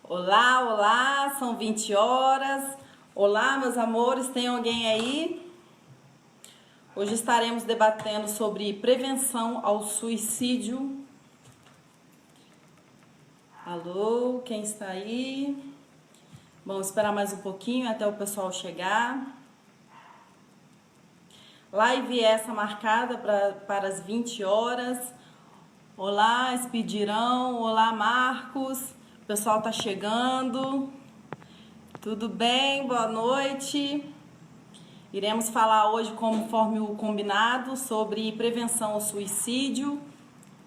Olá, olá, são 20 horas. Olá, meus amores, tem alguém aí? Hoje estaremos debatendo sobre prevenção ao suicídio. Alô, quem está aí? Vamos esperar mais um pouquinho até o pessoal chegar. Live essa marcada para as 20 horas. Olá, Expedirão. Olá, Marcos. O pessoal tá chegando. Tudo bem? Boa noite. Iremos falar hoje, conforme o combinado, sobre prevenção ao suicídio,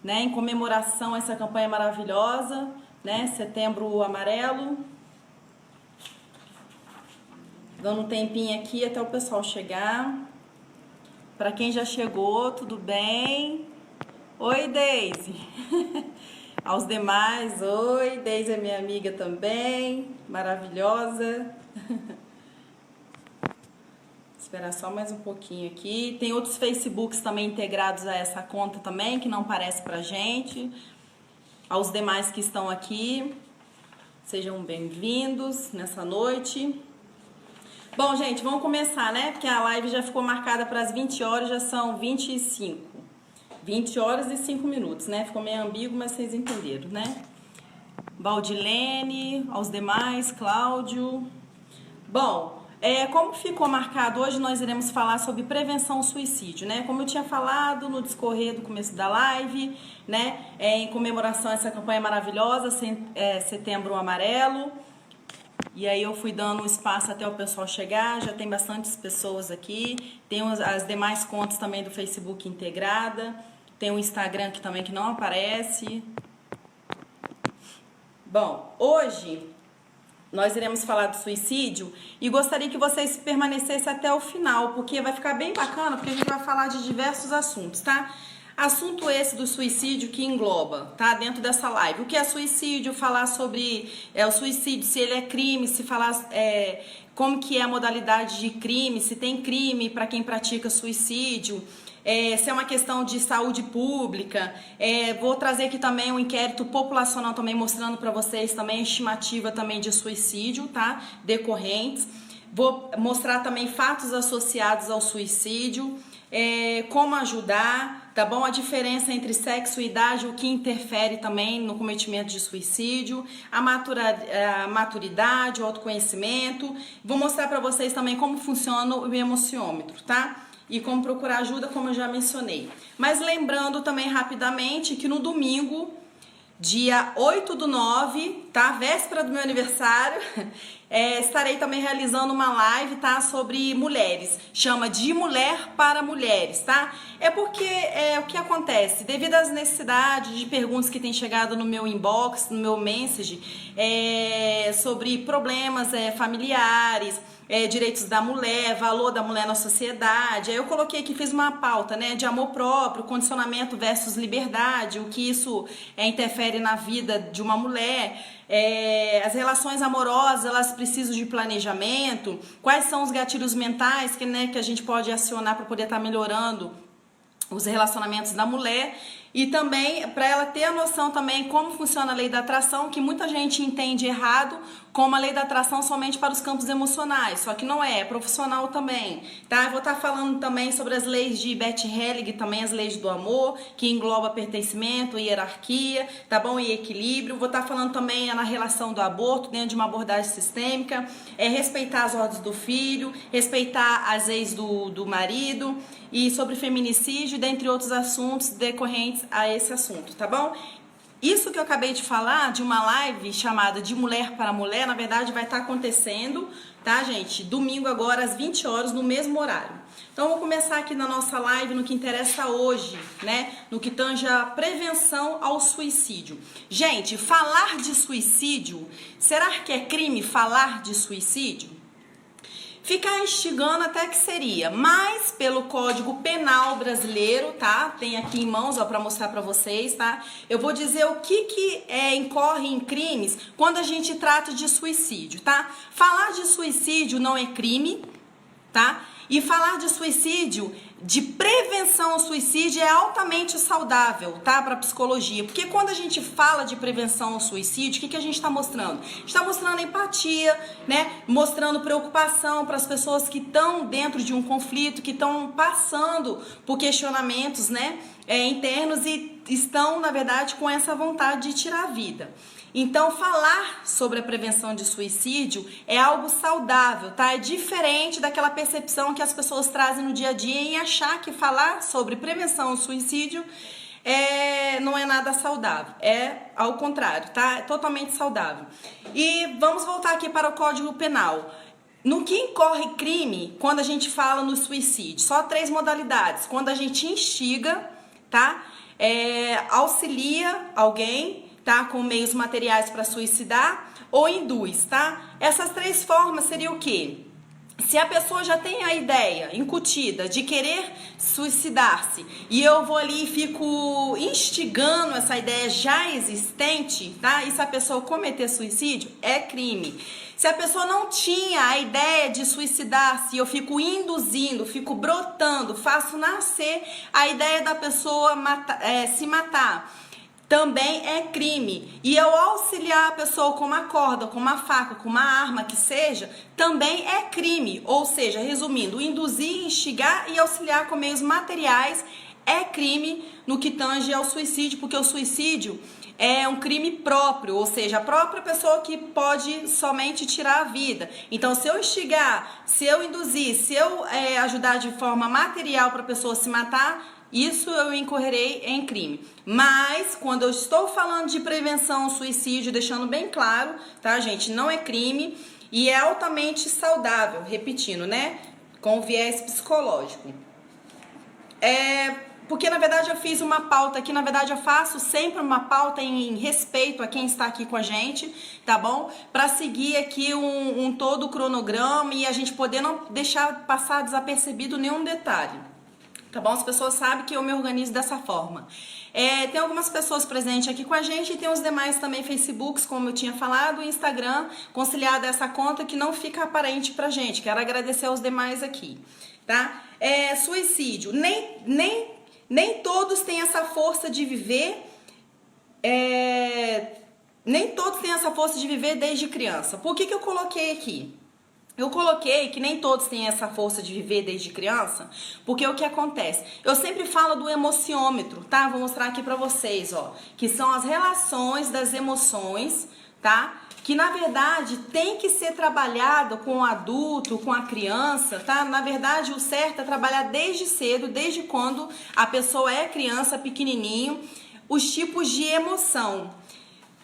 né? Em comemoração a essa campanha maravilhosa, né? Setembro Amarelo. Dando um tempinho aqui até o pessoal chegar. Para quem já chegou, tudo bem? Oi, Deise. Aos demais, oi, Deise é minha amiga também, maravilhosa. Esperar só mais um pouquinho aqui. Tem outros Facebooks também integrados a essa conta também, que não aparece pra gente. Aos demais que estão aqui, sejam bem-vindos nessa noite. Bom, gente, vamos começar, né? Porque a live já ficou marcada para as 20 horas, já são 25. 20 horas e 5 minutos, né? Ficou meio ambíguo, mas vocês entenderam, né? Valdilene, aos demais, Cláudio. Bom, como ficou marcado hoje, nós iremos falar sobre prevenção ao suicídio, né? Como eu tinha falado no discorrer do começo da live, né? Em comemoração a essa campanha maravilhosa, Setembro Amarelo. E aí eu fui dando espaço até o pessoal chegar, já tem bastantes pessoas aqui. Tem as demais contas também do Facebook integrada. Tem o Instagram que também que não aparece. Bom, hoje nós iremos falar do suicídio e gostaria que vocês permanecessem até o final, porque vai ficar bem bacana, porque a gente vai falar de diversos assuntos, tá? Assunto esse do suicídio que engloba, tá? Dentro dessa live. O que é suicídio, falar sobre o suicídio, se ele é crime, se falar como que é a modalidade de crime, se tem crime para quem pratica suicídio, se é uma questão de saúde pública. Vou trazer aqui também um inquérito populacional também mostrando para vocês também a estimativa também de suicídio, tá? Decorrentes. Vou mostrar também fatos associados ao suicídio, como ajudar, tá bom? A diferença entre sexo e idade, o que interfere também no cometimento de suicídio, a maturidade, o autoconhecimento. Vou mostrar para vocês também como funciona o emociômetro, tá? E como procurar ajuda, como eu já mencionei. Mas lembrando também rapidamente que no domingo, dia 8/9, tá? Véspera do meu aniversário, estarei também realizando uma live, tá? Sobre mulheres. Chama De Mulher para Mulheres, tá? Porque o que acontece? Devido às necessidades de perguntas que têm chegado no meu inbox, no meu message, sobre problemas familiares, direitos da mulher, valor da mulher na sociedade. Aí eu coloquei aqui, fiz uma pauta, né, de amor próprio, condicionamento versus liberdade, o que isso interfere na vida de uma mulher. As relações amorosas, elas precisam de planejamento. Quais são os gatilhos mentais que a gente pode acionar para poder estar melhorando os relacionamentos da mulher, e também para ela ter a noção também como funciona a lei da atração, que muita gente entende errado como a lei da atração somente para os campos emocionais, só que não é profissional também, tá? Eu vou estar falando também sobre as leis de Bert Helling, também as leis do amor, que engloba pertencimento, hierarquia, tá bom? E equilíbrio. Vou estar falando também na relação do aborto, dentro de uma abordagem sistêmica, respeitar as ordens do filho, respeitar as leis do marido, e sobre feminicídio, dentre outros assuntos decorrentes a esse assunto, tá bom? Isso que eu acabei de falar, de uma live chamada De Mulher para Mulher, na verdade vai estar acontecendo, tá, gente? Domingo agora, às 20 horas, no mesmo horário. Então, eu vou começar aqui na nossa live no que interessa hoje, né? No que tange a prevenção ao suicídio. Gente, falar de suicídio, será que é crime falar de suicídio? Ficar instigando até que seria, mas pelo Código Penal brasileiro, tá? Tem aqui em mãos, ó, para mostrar para vocês, tá? Eu vou dizer o que incorre em crimes quando a gente trata de suicídio, tá? Falar de suicídio não é crime, tá? E falar de suicídio de prevenção ao suicídio é altamente saudável, tá? Para a psicologia. Porque quando a gente fala de prevenção ao suicídio, o que a gente está mostrando? A gente está mostrando empatia, né? Mostrando preocupação para as pessoas que estão dentro de um conflito, que estão passando por questionamentos, né? Internos e estão, na verdade, com essa vontade de tirar a vida. Então, falar sobre a prevenção de suicídio é algo saudável, tá? É diferente daquela percepção que as pessoas trazem no dia a dia em achar que falar sobre prevenção ao suicídio não é nada saudável. É ao contrário, tá? É totalmente saudável. E vamos voltar aqui para o Código Penal. No que incorre crime quando a gente fala no suicídio? Só 3 modalidades. Quando a gente instiga, tá? Auxilia alguém, tá? Com meios materiais para suicidar ou induz, tá? Essas 3 formas seriam o quê? Se a pessoa já tem a ideia incutida de querer suicidar-se e eu vou ali e fico instigando essa ideia já existente, tá? E se a pessoa cometer suicídio, é crime. Se a pessoa não tinha a ideia de suicidar-se e eu fico induzindo, fico brotando, faço nascer a ideia da pessoa se matar, também é crime. E eu auxiliar a pessoa com uma corda, com uma faca, com uma arma que seja, também é crime. Ou seja, resumindo, induzir, instigar e auxiliar com meios materiais é crime no que tange ao suicídio, porque o suicídio é um crime próprio, ou seja, a própria pessoa que pode somente tirar a vida. Então, se eu instigar, se eu induzir, se eu ajudar de forma material para a pessoa se matar, isso eu incorrerei em crime. Mas, quando eu estou falando de prevenção ao suicídio, deixando bem claro, tá, gente? Não é crime e é altamente saudável, repetindo, né? Com viés psicológico. Porque, na verdade, eu fiz uma pauta aqui, na verdade, eu faço sempre uma pauta em respeito a quem está aqui com a gente, tá bom? Para seguir aqui todo o cronograma e a gente poder não deixar passar desapercebido nenhum detalhe. Tá bom? As pessoas sabem que eu me organizo dessa forma. Tem algumas pessoas presentes aqui com a gente e tem os demais também Facebooks, como eu tinha falado, e Instagram, conciliado a essa conta que não fica aparente pra gente. Quero agradecer aos demais aqui, tá? Suicídio. Nem todos têm essa força de viver, nem todos têm essa força de viver desde criança. Por que eu coloquei aqui? Eu coloquei que nem todos têm essa força de viver desde criança, porque o que acontece? Eu sempre falo do emociômetro, tá? Vou mostrar aqui pra vocês, ó, que são as relações das emoções, tá? Que na verdade tem que ser trabalhado com o adulto, com a criança, tá? Na verdade, o certo é trabalhar desde cedo, desde quando a pessoa é criança, pequenininho, os tipos de emoção.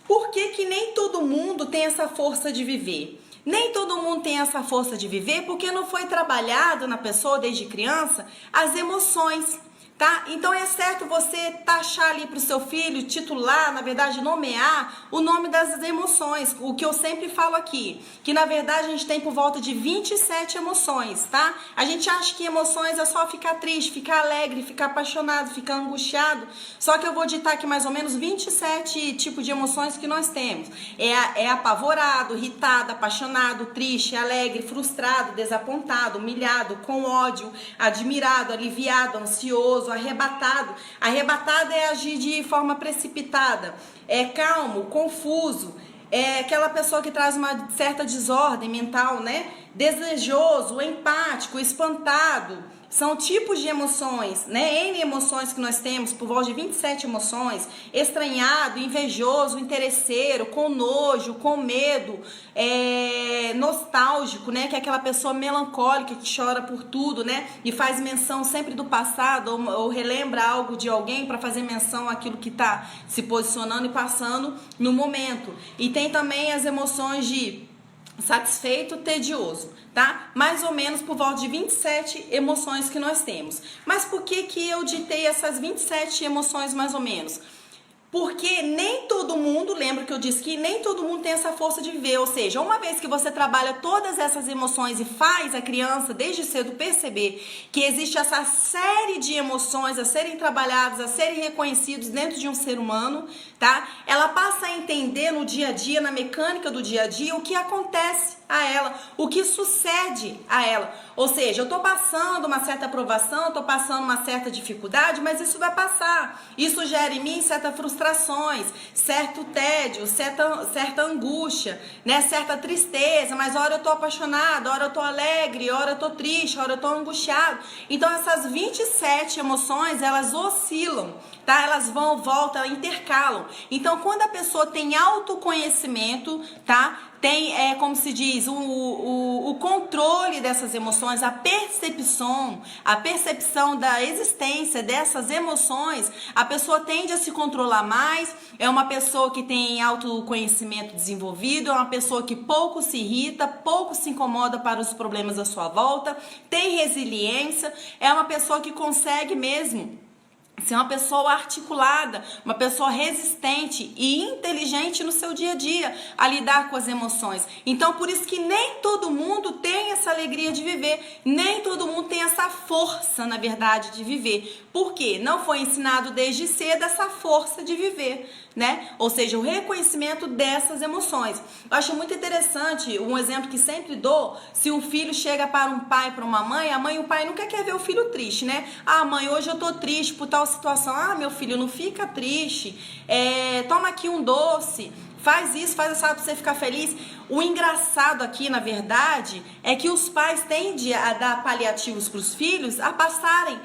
Por que nem todo mundo tem essa força de viver? Nem todo mundo tem essa força de viver porque não foi trabalhado na pessoa desde criança as emoções, tá? Então é certo você taxar ali para o seu filho, titular, na verdade nomear o nome das emoções, o que eu sempre falo aqui, que na verdade a gente tem por volta de 27 emoções, tá? A gente acha que emoções é só ficar triste, ficar alegre, ficar apaixonado, ficar angustiado, só que eu vou ditar aqui mais ou menos 27 tipos de emoções que nós temos. É apavorado, irritado, apaixonado, triste, alegre, frustrado, desapontado, humilhado, com ódio, admirado, aliviado, ansioso, arrebatado. Arrebatado é agir de forma precipitada, calmo, confuso, aquela pessoa que traz uma certa desordem mental, né? Desejoso, empático, espantado. São tipos de emoções, né? N emoções que nós temos, por volta de 27 emoções. Estranhado, invejoso, interesseiro, com nojo, com medo, nostálgico, né? Que é aquela pessoa melancólica que chora por tudo, né? E faz menção sempre do passado ou relembra algo de alguém para fazer menção àquilo que está se posicionando e passando no momento. E tem também as emoções de satisfeito, tedioso, tá? Mais ou menos por volta de 27 emoções que nós temos. Mas por que eu ditei essas 27 emoções mais ou menos? Porque nem todo mundo, lembra que eu disse que nem todo mundo tem essa força de viver, ou seja, uma vez que você trabalha todas essas emoções e faz a criança desde cedo perceber que existe essa série de emoções a serem trabalhadas, a serem reconhecidos dentro de um ser humano, tá? Ela passa a entender no dia a dia, na mecânica do dia a dia, o que acontece a ela, o que sucede a ela. Ou seja, eu tô passando uma certa aprovação, eu tô passando uma certa dificuldade, mas isso vai passar. Isso gera em mim certas frustrações, certo tédio, certa angústia, né? Certa tristeza, mas hora eu tô apaixonada, hora eu tô alegre, hora eu tô triste, hora eu tô angustiado. Então essas 27 emoções, elas oscilam, tá? Elas vão, voltam, intercalam. Então quando a pessoa tem autoconhecimento, tá? Tem, como se diz, o controle dessas emoções, a percepção da existência dessas emoções, a pessoa tende a se controlar mais, é uma pessoa que tem autoconhecimento desenvolvido, é uma pessoa que pouco se irrita, pouco se incomoda para os problemas à sua volta, tem resiliência, é uma pessoa que consegue mesmo ser uma pessoa articulada, uma pessoa resistente e inteligente no seu dia a dia, a lidar com as emoções. Então, por isso que nem todo mundo tem essa alegria de viver, nem todo mundo tem essa força, na verdade, de viver. Por quê? Não foi ensinado desde cedo essa força de viver, né? Ou seja, o reconhecimento dessas emoções. Eu acho muito interessante, um exemplo que sempre dou, se um filho chega para um pai, para uma mãe, a mãe e o pai nunca quer ver o filho triste, né? Ah, mãe, hoje eu tô triste por tal situação. Ah, meu filho, não fica triste. Toma aqui um doce. Faz isso, faz essa para você ficar feliz. O engraçado aqui, na verdade, é que os pais tendem a dar paliativos para os filhos, a passarem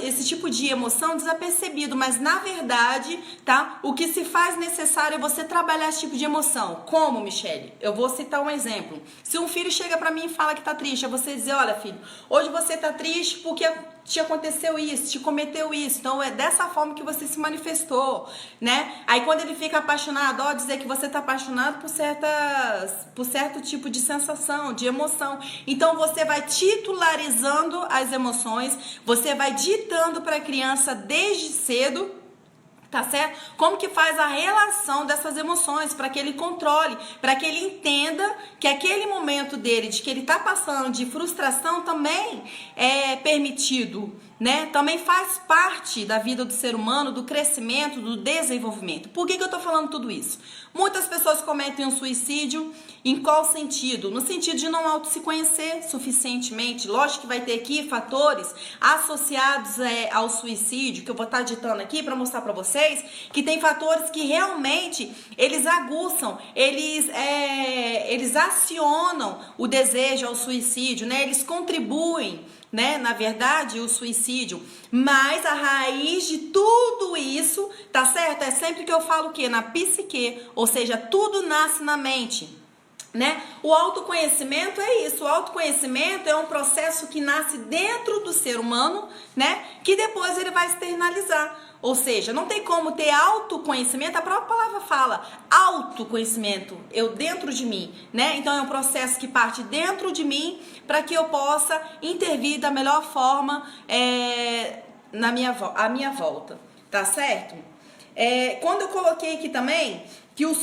esse tipo de emoção desapercebido. Mas, na verdade, tá? O que se faz necessário é você trabalhar esse tipo de emoção. Como, Michele? Eu vou citar um exemplo. Se um filho chega para mim e fala que tá triste, é você dizer, olha, filho, hoje você tá triste porque te aconteceu isso, te cometeu isso. Então, é dessa forma que você se manifestou, né? Aí, quando ele fica apaixonado, dizer que você tá apaixonado por certo tipo de sensação, de emoção. Então você vai titularizando as emoções, você vai ditando para a criança desde cedo, tá certo? Como que faz a relação dessas emoções, para que ele controle, para que ele entenda que aquele momento dele, de que ele tá passando de frustração, também é permitido, né? Também faz parte da vida do ser humano, do crescimento, do desenvolvimento. Por que eu tô falando tudo isso? Muitas pessoas cometem um suicídio, em qual sentido? No sentido de não se conhecer suficientemente. Lógico que vai ter aqui fatores associados ao suicídio, que eu vou estar ditando aqui para mostrar para vocês, que tem fatores que realmente eles aguçam, eles acionam o desejo ao suicídio, né? Eles contribuem, né, na verdade, o suicídio. Mas a raiz de tudo isso, tá certo? É sempre que eu falo o quê? Na psique, ou seja, tudo nasce na mente, né? O autoconhecimento é isso. O autoconhecimento é um processo que nasce dentro do ser humano, né? Que depois ele vai externalizar. Ou seja, não tem como ter autoconhecimento, a própria palavra fala, autoconhecimento, eu dentro de mim, né? Então é um processo que parte dentro de mim para que eu possa intervir da melhor forma à minha volta, tá certo? Quando eu coloquei aqui também que o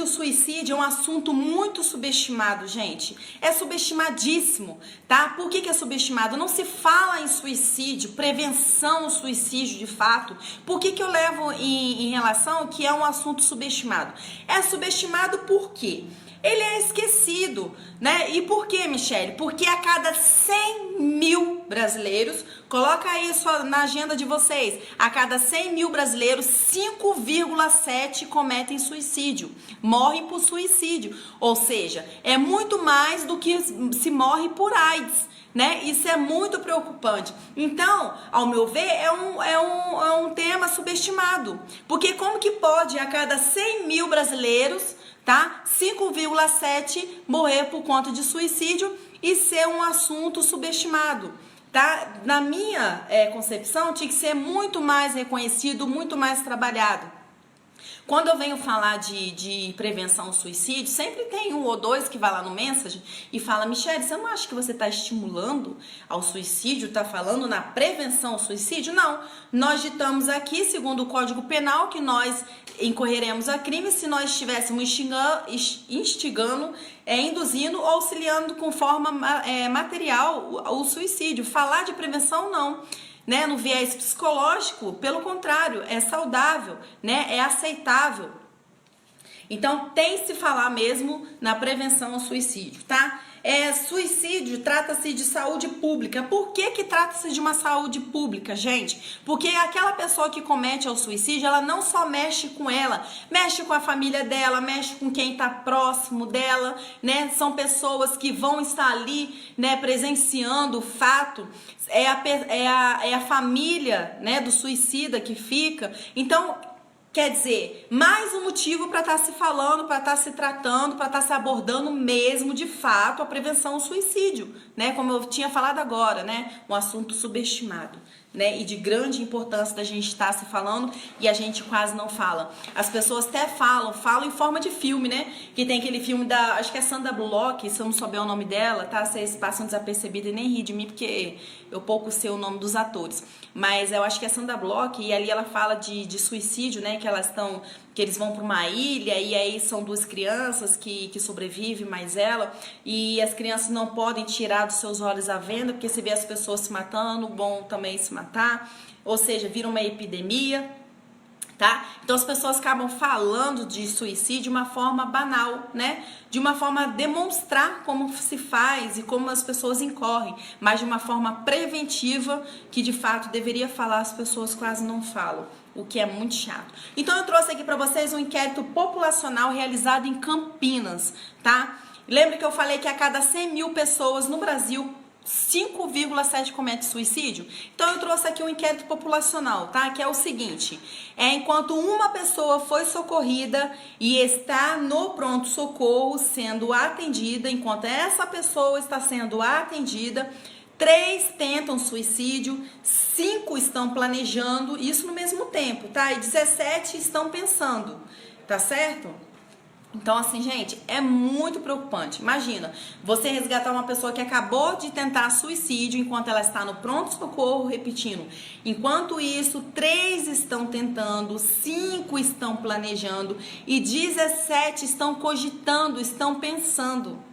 suicídio é um assunto muito subestimado, gente. É subestimadíssimo, tá? Por que é subestimado? Não se fala em suicídio, prevenção ao suicídio de fato. Por que eu levo em relação que é um assunto subestimado? É subestimado por quê? Ele é esquecido, né? E por quê, Michele? Porque a cada 100 mil brasileiros, coloca isso na agenda de vocês, a cada 100 mil brasileiros, 5,7 cometem suicídio, morrem por suicídio. Ou seja, é muito mais do que se morre por AIDS, né? Isso é muito preocupante. Então, ao meu ver, é um tema subestimado. Porque como que pode a cada 100 mil brasileiros, tá? 5,7 morrer por conta de suicídio e ser um assunto subestimado, tá? Na minha concepção, tinha que ser muito mais reconhecido, muito mais trabalhado. Quando eu venho falar de prevenção ao suicídio, sempre tem um ou dois que vai lá no message e fala, Michele, você não acha que você está estimulando ao suicídio, está falando na prevenção ao suicídio? Não, nós ditamos aqui, segundo o Código Penal, que nós incorreremos a crime se nós estivéssemos instigando, induzindo ou auxiliando com forma material o suicídio. Falar de prevenção, não. né? No viés psicológico, pelo contrário, é saudável, né? É aceitável. Então, tem que se falar mesmo na prevenção ao suicídio, tá? Suicídio trata-se de saúde pública. Por que que trata-se de uma saúde pública, gente? Porque aquela pessoa que comete o suicídio, ela não só mexe com ela, mexe com a família dela, mexe com quem está próximo dela, né? São pessoas que vão estar ali, né, presenciando o fato. É a família, né, do suicida que fica. Então, quer dizer, mais um motivo para estar se falando, para estar se tratando, para estar se abordando mesmo, de fato, a prevenção ao suicídio, né? Como eu tinha falado agora, né? Um assunto subestimado, né? E de grande importância da gente estar se falando e a gente quase não fala. As pessoas até falam em forma de filme, né? Que tem aquele filme da, acho que é Sandra Bullock, se eu não souber o nome dela, tá? Vocês passam desapercebido e nem ri de mim, porque eu pouco sei o nome dos atores. Mas eu acho que é Sandra Bullock e ali ela fala de suicídio, né? Que eles vão para uma ilha e aí são duas crianças que sobrevivem, mais ela, e as crianças não podem tirar dos seus olhos a venda, porque se vê as pessoas se matando, bom também se matar, ou seja, vira uma epidemia, tá? Então as pessoas acabam falando de suicídio de uma forma banal, né? De uma forma a demonstrar como se faz e como as pessoas incorrem, mas de uma forma preventiva que de fato deveria falar, as pessoas quase não falam, o que é muito chato. Então eu trouxe aqui para vocês um inquérito populacional realizado em Campinas, tá? Lembra que eu falei que a cada 100 mil pessoas no Brasil, 5,7 comete suicídio? Então eu trouxe aqui um inquérito populacional, tá? Que é o seguinte: enquanto uma pessoa foi socorrida e está no pronto-socorro sendo atendida, enquanto essa pessoa está sendo atendida, 3 tentam suicídio, 5 estão planejando, isso no mesmo tempo, tá? E 17 estão pensando, tá certo? Então, assim, gente, é muito preocupante. Imagina, você resgatar uma pessoa que acabou de tentar suicídio enquanto ela está no pronto-socorro, repetindo. Enquanto isso, 3 estão tentando, 5 estão planejando e 17 estão cogitando, estão pensando.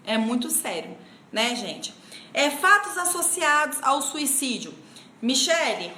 É muito sério, né, gente? Fatos associados ao suicídio. Michele,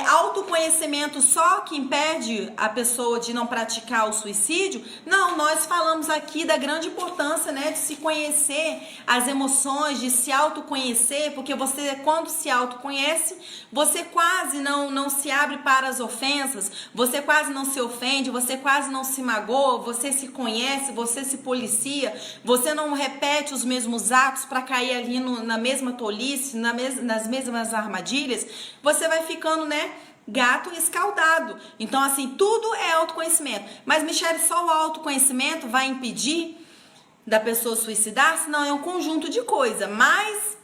autoconhecimento só que impede a pessoa de não praticar o suicídio? Não, nós falamos aqui da grande importância, né, de se conhecer as emoções, de se autoconhecer, porque você, quando se autoconhece, você quase não se abre para as ofensas, você quase não se ofende, você quase não se magoa, você se conhece, você se policia, você não repete os mesmos atos para cair ali na mesma tolice, nas mesmas armadilhas. Você vai ficando, né, gato escaldado. Então, assim, tudo é autoconhecimento. Mas, Michele, só o autoconhecimento vai impedir da pessoa suicidar-se? Não, é um conjunto de coisas. Mas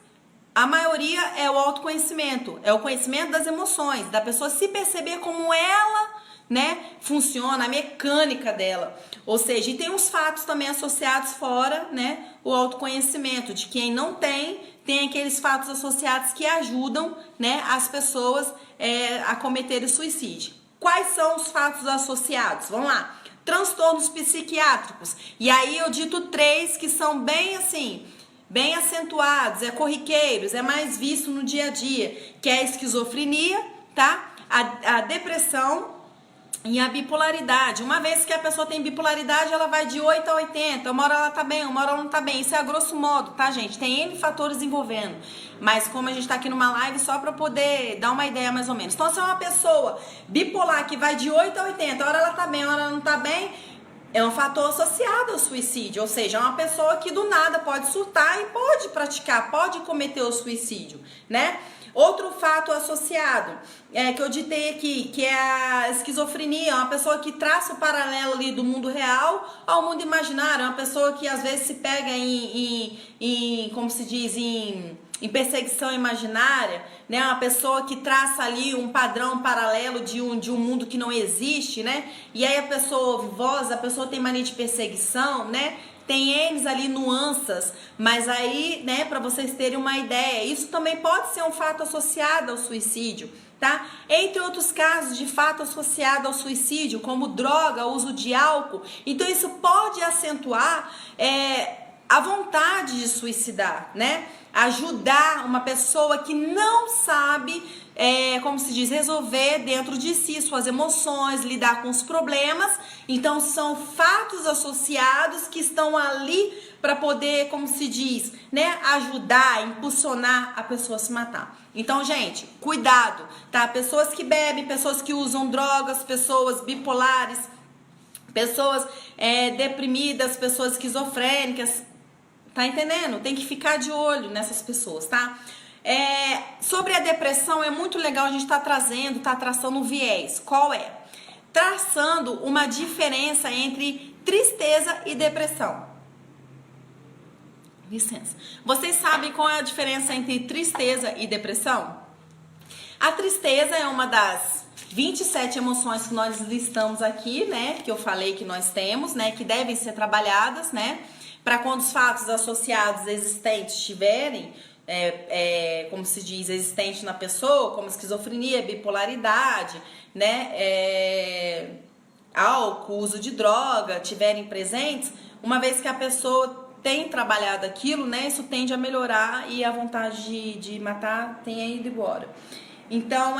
a maioria é o autoconhecimento. É o conhecimento das emoções, da pessoa se perceber como ela, né, funciona, a mecânica dela. Ou seja, e tem uns fatos também associados fora, né, o autoconhecimento, de quem não tem aqueles fatos associados que ajudam, né, as pessoas a cometerem suicídio. Quais são os fatos associados? Vamos lá. Transtornos psiquiátricos. E aí eu dito 3 que são bem assim, bem acentuados, corriqueiros, é mais visto no dia a dia, que é a esquizofrenia, tá? A depressão e a bipolaridade. Uma vez que a pessoa tem bipolaridade, ela vai de 8 a 80. Uma hora ela tá bem, uma hora ela não tá bem. Isso é a grosso modo, tá, gente? Tem N fatores envolvendo. Mas como a gente tá aqui numa live, só pra poder dar uma ideia mais ou menos. Então, se é uma pessoa bipolar que vai de 8 a 80, uma hora ela tá bem, uma hora ela não tá bem, é um fator associado ao suicídio. Ou seja, é uma pessoa que do nada pode surtar e pode praticar, pode cometer o suicídio, né? Outro fato associado, que eu ditei aqui, que é a esquizofrenia, uma pessoa que traça o paralelo ali do mundo real ao mundo imaginário, uma pessoa que às vezes se pega como se diz, em perseguição imaginária, né? Uma pessoa que traça ali um padrão paralelo de um mundo que não existe, né? E aí a pessoa ouve voz, a pessoa tem mania de perseguição, né? Tem eles ali nuances, mas aí, né, para vocês terem uma ideia, isso também pode ser um fato associado ao suicídio, tá? Entre outros casos de fato associado ao suicídio, como droga, uso de álcool, então isso pode acentuar a vontade de suicidar, né? Ajudar uma pessoa que não sabe, como se diz, resolver dentro de si suas emoções, lidar com os problemas. Então são fatos associados que estão ali para poder, como se diz, né, ajudar, impulsionar a pessoa a se matar. Então, gente, cuidado, tá? Pessoas que bebem, pessoas que usam drogas, pessoas bipolares, pessoas deprimidas, pessoas esquizofrênicas, tá entendendo? Tem que ficar de olho nessas pessoas, tá? Sobre a depressão, é muito legal a gente tá traçando um viés. Qual é? Traçando uma diferença entre tristeza e depressão. Licença. Vocês sabem qual é a diferença entre tristeza e depressão? A tristeza é uma das 27 emoções que nós listamos aqui, né? Que eu falei que nós temos, né? Que devem ser trabalhadas, né? Para quando os fatos associados existentes estiverem, como se diz, existente na pessoa, como esquizofrenia, bipolaridade, né? Álcool, uso de droga, tiverem presentes, uma vez que a pessoa tem trabalhado aquilo, né? Isso tende a melhorar e a vontade de matar tem ido embora. Então,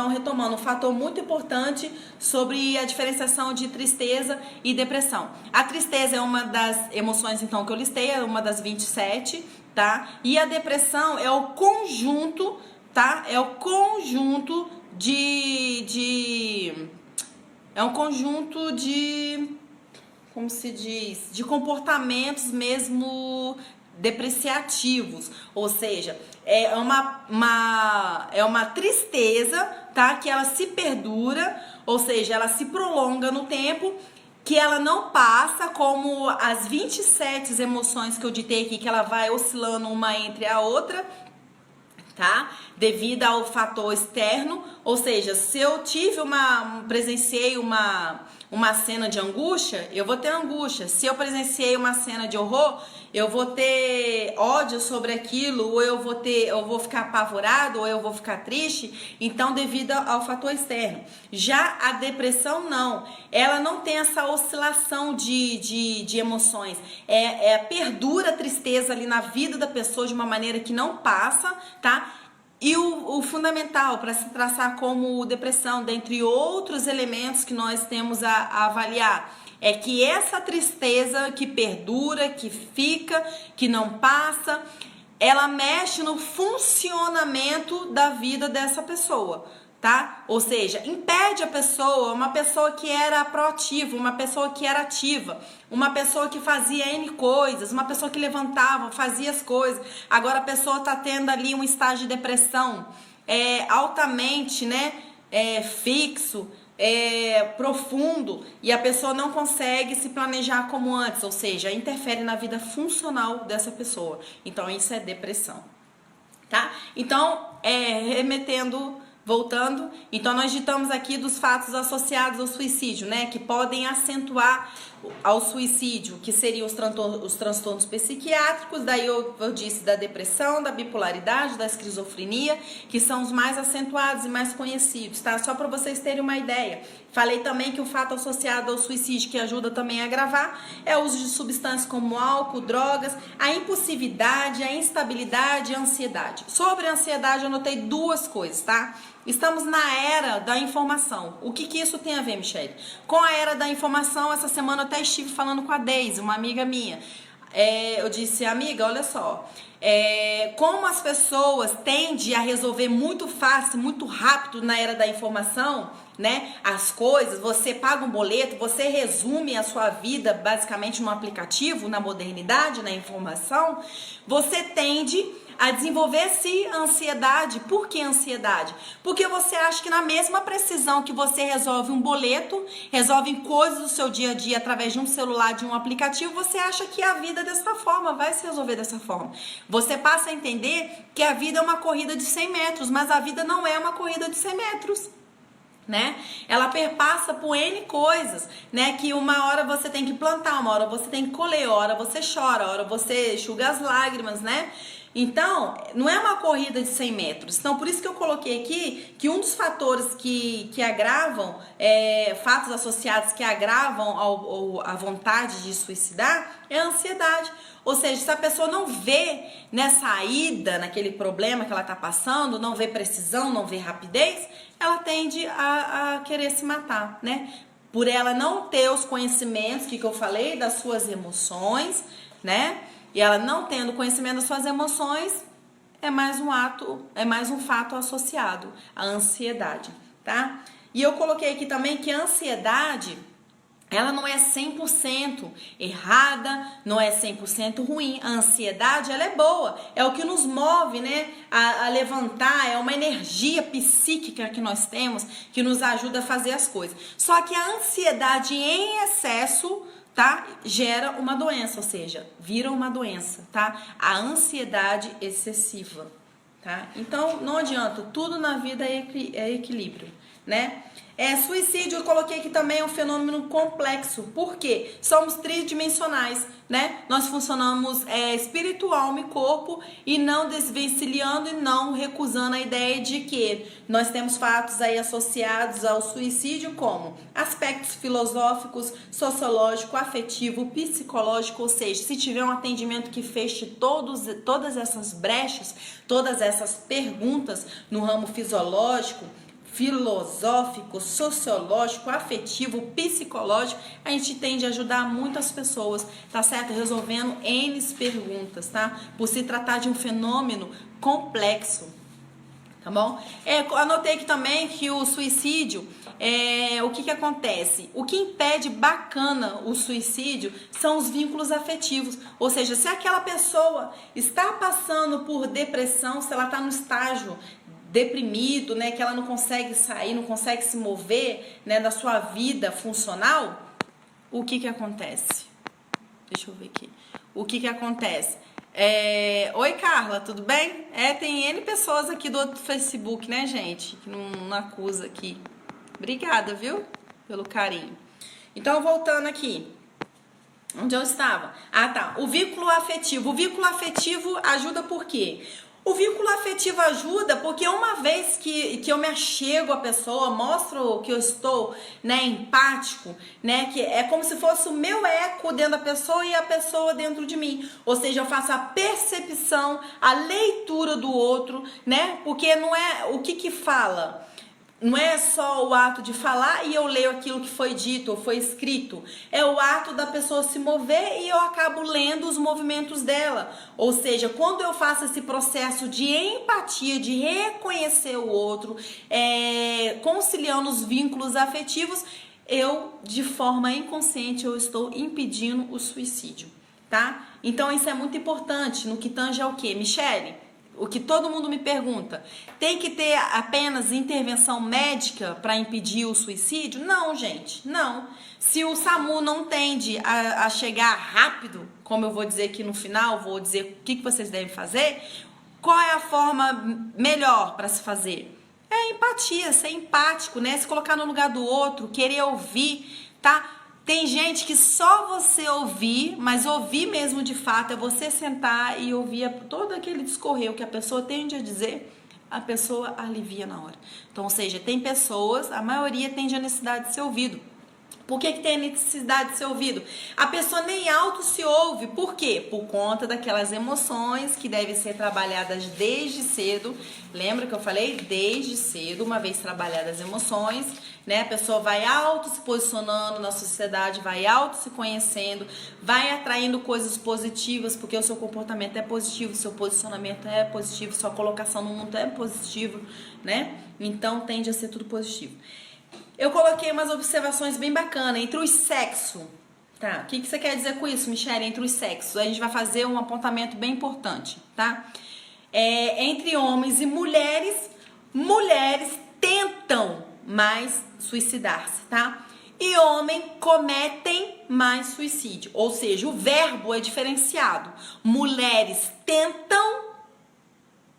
retomando, um fator muito importante sobre a diferenciação de tristeza e depressão. A tristeza é uma das emoções, então, que eu listei, é uma das 27, tá? E a depressão é o conjunto, tá? É o conjunto como se diz, de comportamentos mesmo depreciativos, ou seja, é uma tristeza, tá? Que ela se perdura, ou seja, ela se prolonga no tempo, que ela não passa como as 27 emoções que eu ditei aqui, que ela vai oscilando uma entre a outra, tá? Devido ao fator externo, ou seja, se eu presenciei uma cena de angústia, eu vou ter angústia. Se eu presenciei uma cena de horror, eu vou ter ódio sobre aquilo, ou eu vou ficar apavorado, ou eu vou ficar triste, então devido ao fator externo. Já a depressão não, ela não tem essa oscilação de emoções, perdura a tristeza ali na vida da pessoa de uma maneira que não passa, tá? E o fundamental para se traçar como depressão, dentre outros elementos que nós temos a avaliar, é que essa tristeza que perdura, que fica, que não passa, ela mexe no funcionamento da vida dessa pessoa, tá? Ou seja, impede a pessoa, uma pessoa que era proativa, uma pessoa que era ativa, uma pessoa que fazia N coisas, uma pessoa que levantava, fazia as coisas. Agora a pessoa tá tendo ali um estágio de depressão altamente, né, fixo, profundo, e a pessoa não consegue se planejar como antes, ou seja, interfere na vida funcional dessa pessoa. Então isso é depressão, tá? Então, voltando, então nós ditamos aqui dos fatos associados ao suicídio, né, que podem acentuar ao suicídio, que seriam os transtornos psiquiátricos, daí eu disse da depressão, da bipolaridade, da esquizofrenia, que são os mais acentuados e mais conhecidos, tá? Só para vocês terem uma ideia. Falei também que o fato associado ao suicídio, que ajuda também a agravar, é o uso de substâncias como álcool, drogas, a impulsividade, a instabilidade e a ansiedade. Sobre a ansiedade, eu anotei duas coisas, tá? Estamos na era da informação. O que isso tem a ver, Michele? Com a era da informação, essa semana eu até estive falando com a Deise, uma amiga minha. Eu disse, amiga, olha só, como as pessoas tendem a resolver muito fácil, muito rápido na era da informação, né? As coisas, você paga um boleto, você resume a sua vida basicamente num aplicativo, na modernidade, na informação, você tende a desenvolver-se ansiedade. Por que ansiedade? Porque você acha que na mesma precisão que você resolve um boleto, resolve coisas do seu dia a dia através de um celular, de um aplicativo, você acha que a vida é dessa forma, vai se resolver dessa forma. Você passa a entender que a vida é uma corrida de 100 metros, mas a vida não é uma corrida de 100 metros. Né? Ela perpassa por N coisas, né? Que uma hora você tem que plantar, uma hora você tem que colher, uma hora você chora, uma hora você enxuga as lágrimas, né? Então, não é uma corrida de 100 metros. Então, por isso que eu coloquei aqui que um dos fatores que agravam, fatos associados que agravam a vontade de suicidar é a ansiedade. Ou seja, se a pessoa não vê, né, saída naquele problema que ela está passando, não vê precisão, não vê rapidez, ela tende a querer se matar, né? Por ela não ter os conhecimentos que eu falei das suas emoções, né? E ela não tendo conhecimento das suas emoções, é mais um fato associado à ansiedade, tá? E eu coloquei aqui também que a ansiedade, ela não é 100% errada, não é 100% ruim. A ansiedade, ela é boa, é o que nos move, né, a levantar, é uma energia psíquica que nós temos, que nos ajuda a fazer as coisas. Só que a ansiedade em excesso, tá, gera uma doença, ou seja, vira uma doença, tá? A ansiedade excessiva, tá? Então, não adianta, tudo na vida é equilíbrio, né? Suicídio, eu coloquei aqui também, é um fenômeno complexo. Por quê? Somos tridimensionais, né? Nós funcionamos espírito, alma e corpo, e não desvencilhando e não recusando a ideia de que nós temos fatos aí associados ao suicídio como aspectos filosóficos, sociológico, afetivo, psicológico, ou seja, se tiver um atendimento que feche todas essas brechas, todas essas perguntas no ramo fisiológico, filosófico, sociológico, afetivo, psicológico, a gente tende a ajudar muitas pessoas, tá certo? Resolvendo N perguntas, tá? Por se tratar de um fenômeno complexo, tá bom? Anotei aqui também que o suicídio, o que acontece? O que impede bacana o suicídio são os vínculos afetivos, ou seja, se aquela pessoa está passando por depressão, se ela está no estágio deprimido, né, que ela não consegue sair, não consegue se mover, né, da sua vida funcional, o que acontece? Deixa eu ver aqui. O que acontece? Oi, Carla, tudo bem? Tem N pessoas aqui do outro Facebook, né, gente, que não acusa aqui. Obrigada, viu, pelo carinho. Então, voltando aqui. Onde eu estava? Ah, tá. O vínculo afetivo. O vínculo afetivo ajuda por quê? O vínculo afetivo ajuda porque uma vez que eu me achego à pessoa, mostro que eu estou, né, empático, né, que é como se fosse o meu eco dentro da pessoa e a pessoa dentro de mim. Ou seja, eu faço a percepção, a leitura do outro, né, porque não é o que fala. Não é só o ato de falar e eu leio aquilo que foi dito ou foi escrito. É o ato da pessoa se mover e eu acabo lendo os movimentos dela. Ou seja, quando eu faço esse processo de empatia, de reconhecer o outro, conciliando os vínculos afetivos, eu, de forma inconsciente, eu estou impedindo o suicídio, tá? Então, isso é muito importante no que tange ao quê? Michele? O que todo mundo me pergunta, tem que ter apenas intervenção médica para impedir o suicídio? Não, gente, não. Se o SAMU não tende a chegar rápido, como eu vou dizer aqui no final, vou dizer o que vocês devem fazer, qual é a forma melhor para se fazer? É empatia, ser empático, né? Se colocar no lugar do outro, querer ouvir, tá? Tem gente que só você ouvir, mas ouvir mesmo de fato é você sentar e ouvir todo aquele discorrer que a pessoa tende a dizer, a pessoa alivia na hora. Então, ou seja, tem pessoas, a maioria tende a necessidade de ser ouvido. Por que tem a necessidade de ser ouvido? A pessoa nem auto se ouve. Por quê? Por conta daquelas emoções que devem ser trabalhadas desde cedo. Lembra que eu falei? Desde cedo, uma vez trabalhadas as emoções, né? A pessoa vai auto se posicionando na sociedade, vai auto se conhecendo, vai atraindo coisas positivas, porque o seu comportamento é positivo, seu posicionamento é positivo, sua colocação no mundo é positiva, né? Então tende a ser tudo positivo. Eu coloquei umas observações bem bacanas entre os sexos, tá? O que você quer dizer com isso, Michele? Entre os sexos, a gente vai fazer um apontamento bem importante, tá? Entre homens e mulheres, mulheres tentam mais suicidar-se, tá? E homens cometem mais suicídio, ou seja, o verbo é diferenciado. Mulheres tentam,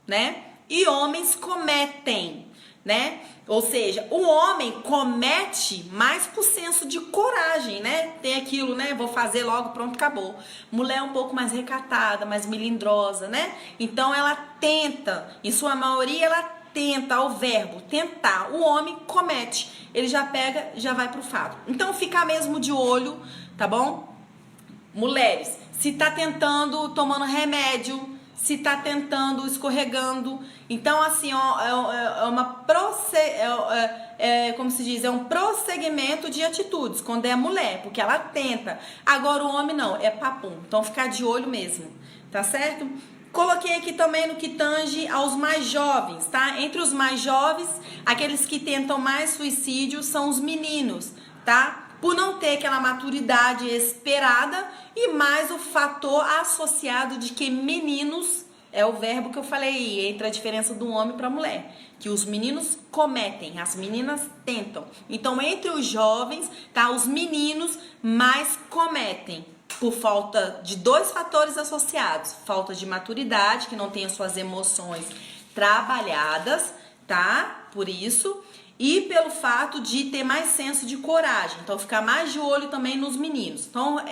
né? E homens cometem. né? Ou seja, o homem comete mais por senso de coragem, né? Tem aquilo, né? Vou fazer logo, pronto, acabou. Mulher é um pouco mais recatada, mais melindrosa, né? Então ela tenta, em sua maioria ela tenta, o verbo tentar. O homem comete, ele já pega, já vai pro fato. Então ficar mesmo de olho, tá bom? Mulheres, se tá tentando, tomando remédio, se tá tentando, escorregando, então assim, ó, como se diz, é um prosseguimento de atitudes, quando é a mulher, porque ela tenta. Agora o homem não, é papum, então ficar de olho mesmo, tá certo? Coloquei aqui também no que tange aos mais jovens, tá? Entre os mais jovens, aqueles que tentam mais suicídio são os meninos, tá? Por não ter aquela maturidade esperada e mais o fator associado de que meninos, é o verbo que eu falei, entre a diferença do homem para a mulher, que os meninos cometem, as meninas tentam. Então, entre os jovens, tá, os meninos mais cometem, por falta de dois fatores associados, falta de maturidade, que não tem as suas emoções trabalhadas, tá? Por isso, e pelo fato de ter mais senso de coragem, então ficar mais de olho também nos meninos. Então,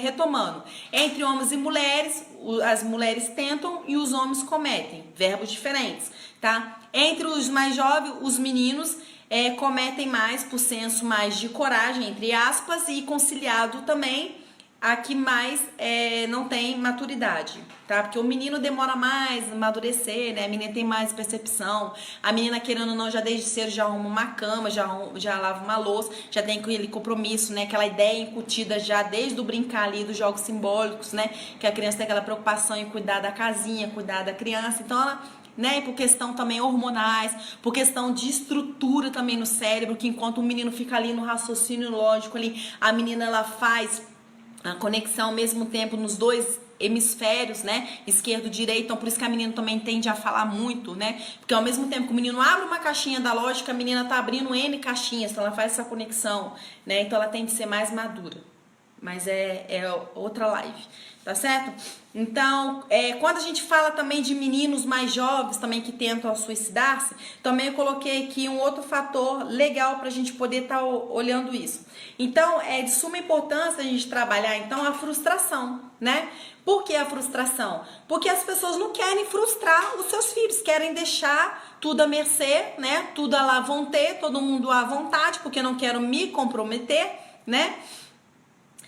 retomando, entre homens e mulheres, as mulheres tentam e os homens cometem, verbos diferentes, tá? Entre os mais jovens, os meninos cometem mais por senso mais de coragem, entre aspas, e conciliado também a que mais não tem maturidade, tá? Porque o menino demora mais a amadurecer, né? A menina tem mais percepção. A menina, querendo ou não, já desde cedo já arruma uma cama, já lava uma louça, já tem aquele compromisso, né? Aquela ideia incutida já desde o brincar ali dos jogos simbólicos, né? Que a criança tem aquela preocupação em cuidar da casinha, cuidar da criança. Então, ela, né, por questão também hormonais, por questão de estrutura também no cérebro, que enquanto o menino fica ali no raciocínio lógico ali, a menina, ela faz a conexão ao mesmo tempo nos dois hemisférios, né, esquerdo e direito, então por isso que a menina também tende a falar muito, né, porque ao mesmo tempo que o menino abre uma caixinha da lógica, a menina tá abrindo N caixinhas, então ela faz essa conexão, né, então ela tende a ser mais madura, mas é outra live, tá certo? Então, quando a gente fala também de meninos mais jovens também que tentam suicidar-se, também eu coloquei aqui um outro fator legal pra gente poder estar olhando isso. Então, é de suma importância a gente trabalhar, então, a frustração, né? Por que a frustração? Porque as pessoas não querem frustrar os seus filhos, querem deixar tudo à mercê, né? Tudo lá vão ter, todo mundo à vontade, porque não quero me comprometer, né?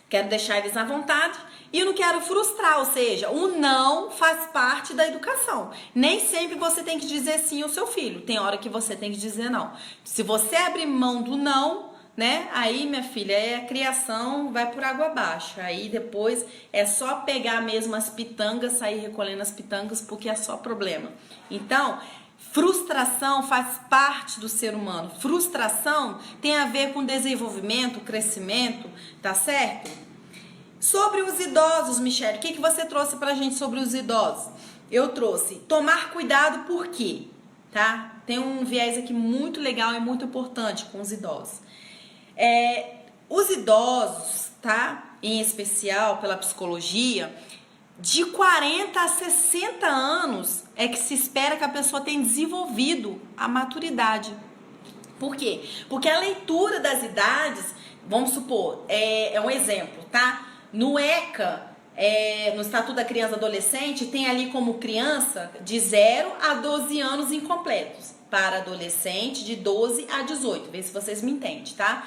Quero deixar eles à vontade e eu não quero frustrar, ou seja, o não faz parte da educação. Nem sempre você tem que dizer sim ao seu filho, tem hora que você tem que dizer não. Se você abrir mão do não, né, aí minha filha, a criação vai por água abaixo. Aí depois é só pegar mesmo as pitangas, sair recolhendo as pitangas, porque é só problema. Então, frustração faz parte do ser humano. Frustração tem a ver com desenvolvimento, crescimento, tá certo? Sobre os idosos, Michele, o que você trouxe pra gente sobre os idosos? Eu trouxe tomar cuidado por quê? Tá? Tem um viés aqui muito legal e muito importante com os idosos. Os idosos, tá? Em especial pela psicologia, de 40 a 60 anos é que se espera que a pessoa tenha desenvolvido a maturidade. Por quê? Porque a leitura das idades, vamos supor, é um exemplo, tá? No ECA, no Estatuto da Criança e Adolescente, tem ali como criança de 0 a 12 anos incompletos. Para adolescente, de 12 a 18. Vê se vocês me entendem, tá?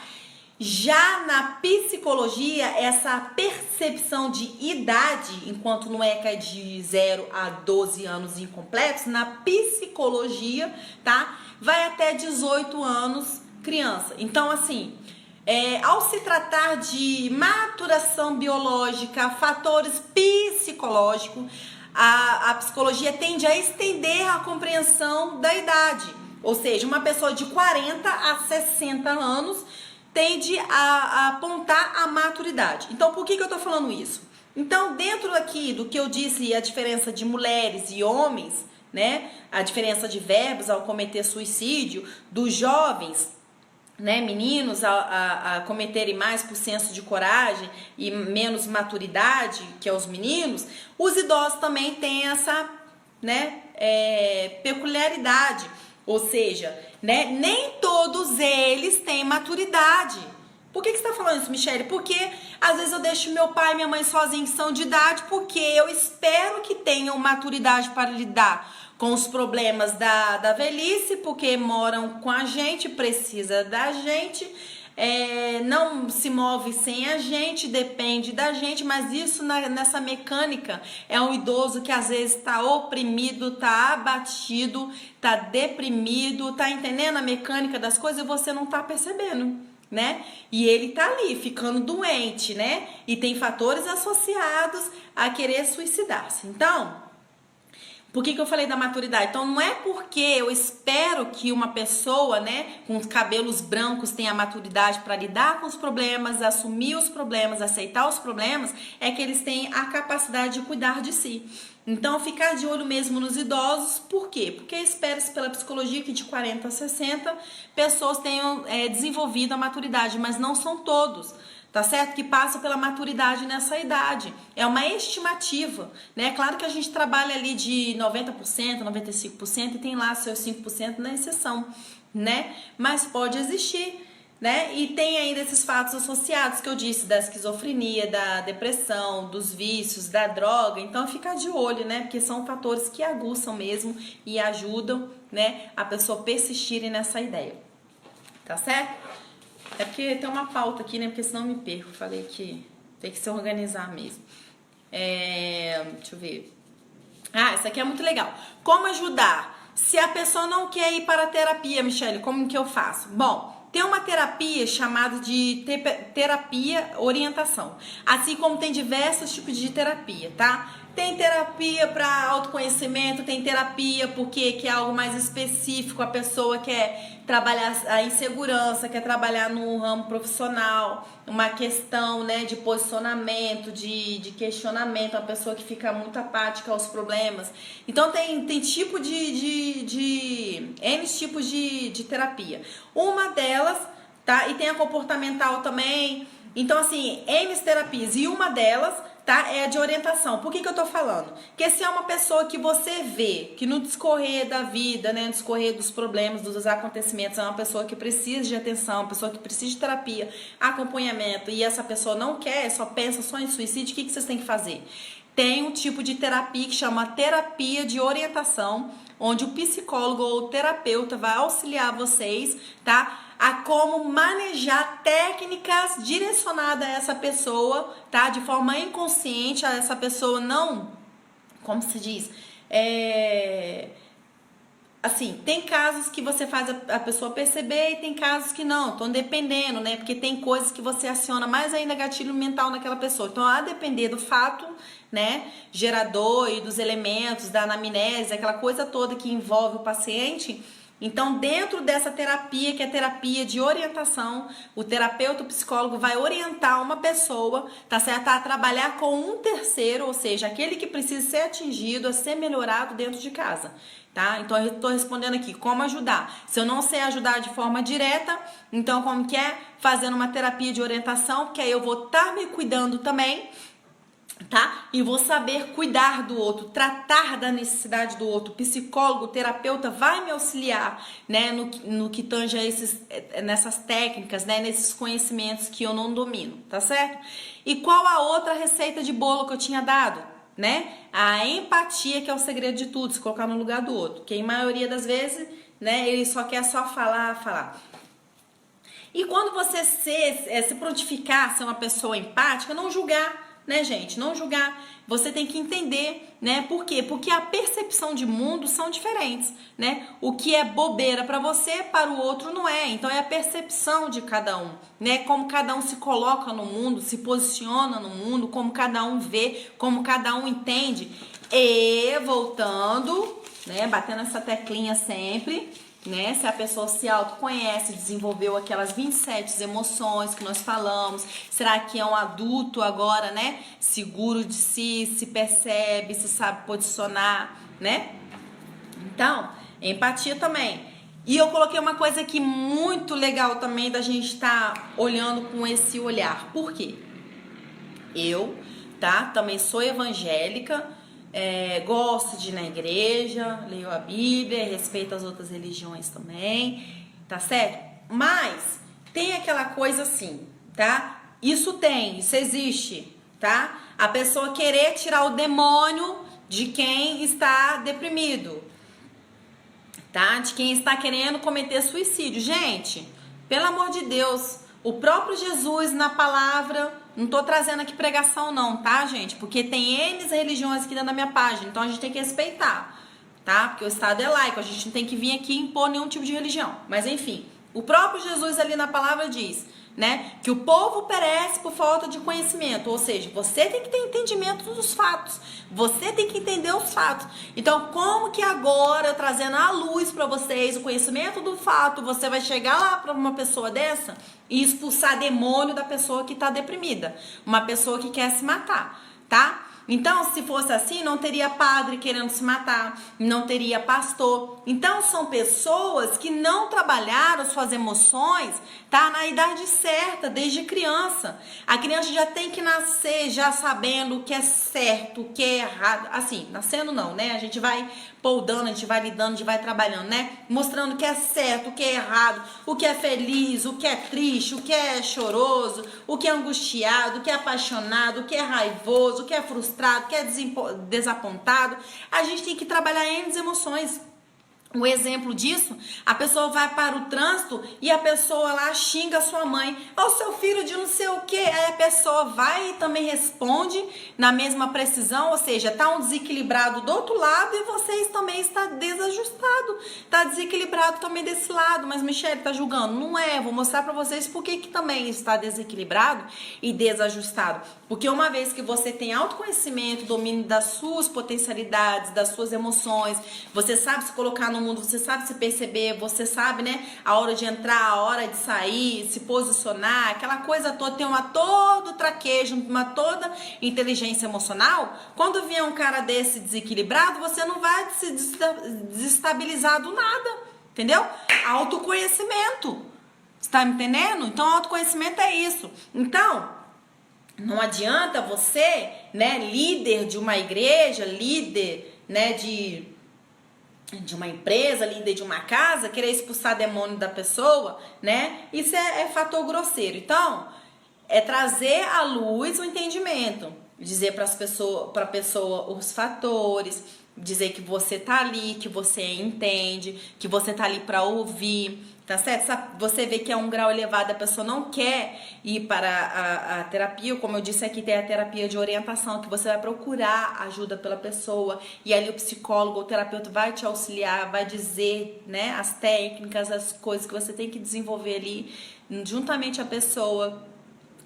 Já na psicologia, essa percepção de idade, enquanto no ECA é de 0 a 12 anos incompletos, na psicologia, tá? Vai até 18 anos criança. Então, assim, ao se tratar de maturação biológica, fatores psicológicos, a psicologia tende a estender a compreensão da idade. Ou seja, uma pessoa de 40 a 60 anos tende a apontar a maturidade. Então, por que eu tô falando isso? Então, dentro aqui do que eu disse, a diferença de mulheres e homens, né? A diferença de verbos ao cometer suicídio, dos jovens, né, meninos a cometerem mais por senso de coragem e menos maturidade que os meninos, os idosos também têm essa, né, peculiaridade. Ou seja, né, nem todos eles têm maturidade. Por que você está falando isso, Michele? Porque às vezes eu deixo meu pai e minha mãe sozinhos que são de idade, porque eu espero que tenham maturidade para lidar com os problemas da velhice, porque moram com a gente, precisa da gente, não se move sem a gente, depende da gente, mas isso nessa mecânica é um idoso que às vezes está oprimido, está abatido, está deprimido, tá entendendo a mecânica das coisas e você não está percebendo, né? E ele tá ali ficando doente, né? E tem fatores associados a querer suicidar-se. Então, por que eu falei da maturidade? Então, não é porque eu espero que uma pessoa, né, com os cabelos brancos tenha maturidade para lidar com os problemas, assumir os problemas, aceitar os problemas, é que eles têm a capacidade de cuidar de si. Então, ficar de olho mesmo nos idosos, por quê? Porque espera-se pela psicologia que de 40 a 60 pessoas tenham desenvolvido a maturidade, mas não são todos, tá certo? Que passam pela maturidade nessa idade. É uma estimativa, né? Claro que a gente trabalha ali de 90%, 95% e tem lá seus 5% na exceção, né? Mas pode existir, né? E tem ainda esses fatos associados que eu disse, da esquizofrenia, da depressão, dos vícios, da droga. Então, ficar de olho, né? Porque são fatores que aguçam mesmo e ajudam, né, a pessoa persistirem nessa ideia. Tá certo? É porque tem uma pauta aqui, né? Porque senão eu me perco. Falei que tem que se organizar mesmo. Deixa eu ver. Essa aqui é muito legal. Como ajudar? Se a pessoa não quer ir para a terapia, Michele, como que eu faço? Bom, tem uma terapia chamada de terapia orientação, assim como tem diversos tipos de terapia, tá? Tem terapia para autoconhecimento, tem terapia porque que é algo mais específico, a pessoa quer trabalhar a insegurança, quer trabalhar no ramo profissional, uma questão, né, de posicionamento, de questionamento, a pessoa que fica muito apática aos problemas. Então tem tipo N tipos de terapia. Uma delas, tá? E tem a comportamental também. Então, assim, N terapias. E uma delas, tá? É a de orientação. Por que eu tô falando? Porque se é uma pessoa que você vê que no discorrer da vida, né, no discorrer dos problemas, dos acontecimentos, é uma pessoa que precisa de atenção, uma pessoa que precisa de terapia, acompanhamento, e essa pessoa não quer, só pensa só em suicídio, o que vocês têm que fazer? Tem um tipo de terapia que chama terapia de orientação, onde o psicólogo ou o terapeuta vai auxiliar vocês, tá? A como manejar técnicas direcionadas a essa pessoa, tá? De forma inconsciente, a essa pessoa não, como se diz, assim, tem casos que você faz a pessoa perceber e tem casos que não, estão dependendo, né? Porque tem coisas que você aciona mais ainda gatilho mental naquela pessoa. Então, a depender do fato, né, gerador e dos elementos, da anamnese, aquela coisa toda que envolve o paciente. Então, dentro dessa terapia, que é terapia de orientação, o terapeuta, o psicólogo vai orientar uma pessoa, tá certo? A trabalhar com um terceiro, ou seja, aquele que precisa ser atingido, a ser melhorado dentro de casa, tá? Então, eu tô respondendo aqui, como ajudar? Se eu não sei ajudar de forma direta, então como que é? Fazendo uma terapia de orientação, que aí eu vou estar me cuidando também, tá? E vou saber cuidar do outro, tratar da necessidade do outro. O psicólogo, o terapeuta vai me auxiliar, né, no que tange a nessas técnicas, né, nesses conhecimentos que eu não domino, tá certo? E qual a outra receita de bolo que eu tinha dado, né? A empatia, que é o segredo de tudo, se colocar no lugar do outro. Que em maioria das vezes, né, ele só quer só falar. E quando você se prontificar, ser uma pessoa empática, não julgar, né, gente? Não julgar. Você tem que entender, né? Por quê? Porque a percepção de mundo são diferentes, né? O que é bobeira para você, para o outro não é. Então é a percepção de cada um, né? Como cada um se coloca no mundo, se posiciona no mundo, como cada um vê, como cada um entende. E voltando, né? Batendo essa teclinha sempre, né? Se a pessoa se autoconhece, desenvolveu aquelas 27 emoções que nós falamos, será que é um adulto agora, né? Seguro de si, se percebe, se sabe posicionar, né? Então, empatia também. E eu coloquei uma coisa aqui muito legal também da gente estar olhando com esse olhar. Por quê? Eu, tá? Também sou evangélica, gosto de ir na igreja, leio a Bíblia, respeito as outras religiões também, tá certo? Mas tem aquela coisa assim, tá? Isso existe, tá? A pessoa querer tirar o demônio de quem está deprimido, tá? De quem está querendo cometer suicídio. Gente, pelo amor de Deus, o próprio Jesus na palavra, não tô trazendo aqui pregação não, tá, gente? Porque tem N religiões aqui dentro da minha página, então a gente tem que respeitar, tá? Porque o Estado é laico, a gente não tem que vir aqui impor nenhum tipo de religião. Mas enfim, o próprio Jesus ali na palavra diz, né, que o povo perece por falta de conhecimento, ou seja, você tem que ter entendimento dos fatos, você tem que entender os fatos. Então, como que agora, trazendo à luz para vocês o conhecimento do fato, você vai chegar lá para uma pessoa dessa e expulsar demônio da pessoa que está deprimida, uma pessoa que quer se matar, tá? Então, se fosse assim, não teria padre querendo se matar, não teria pastor. Então, são pessoas que não trabalharam suas emoções, tá, na idade certa, desde criança. A criança já tem que nascer já sabendo o que é certo, o que é errado. Assim, nascendo não, né? A gente vai poldando, a gente vai lidando, a gente vai trabalhando, né? Mostrando o que é certo, o que é errado, o que é feliz, o que é triste, o que é choroso, o que é angustiado, o que é apaixonado, o que é raivoso, o que é frustrado, o que é desapontado. A gente tem que trabalhar N emoções. Um exemplo disso, a pessoa vai para o trânsito e a pessoa lá xinga a sua mãe, ou seu filho de não sei o que, aí a pessoa vai e também responde na mesma precisão, ou seja, está um desequilibrado do outro lado e vocês também está desajustado, está desequilibrado também desse lado, mas Michele está julgando, não é, vou mostrar para vocês por que também está desequilibrado e desajustado, porque uma vez que você tem autoconhecimento, domínio das suas potencialidades, das suas emoções, você sabe se colocar no mundo, você sabe se perceber, você sabe, né, a hora de entrar, a hora de sair, se posicionar, aquela coisa toda, tem todo traquejo, uma toda inteligência emocional. Quando vier um cara desse desequilibrado, você não vai se desestabilizar do nada, entendeu? Autoconhecimento, você tá me entendendo? Então, autoconhecimento é isso. Então, não adianta você, né, líder de uma igreja, líder, né, de uma empresa, líder de uma casa, querer expulsar demônio da pessoa, né? Isso é fator grosseiro. Então, é trazer à luz o entendimento, dizer para a pessoa os fatores, dizer que você tá ali, que você entende, que você tá ali para ouvir, tá certo? Você vê que é um grau elevado, a pessoa não quer ir para a terapia, como eu disse aqui, tem a terapia de orientação, que você vai procurar ajuda pela pessoa, e ali o psicólogo, o terapeuta vai te auxiliar, vai dizer, né, as técnicas, as coisas que você tem que desenvolver ali, juntamente à pessoa,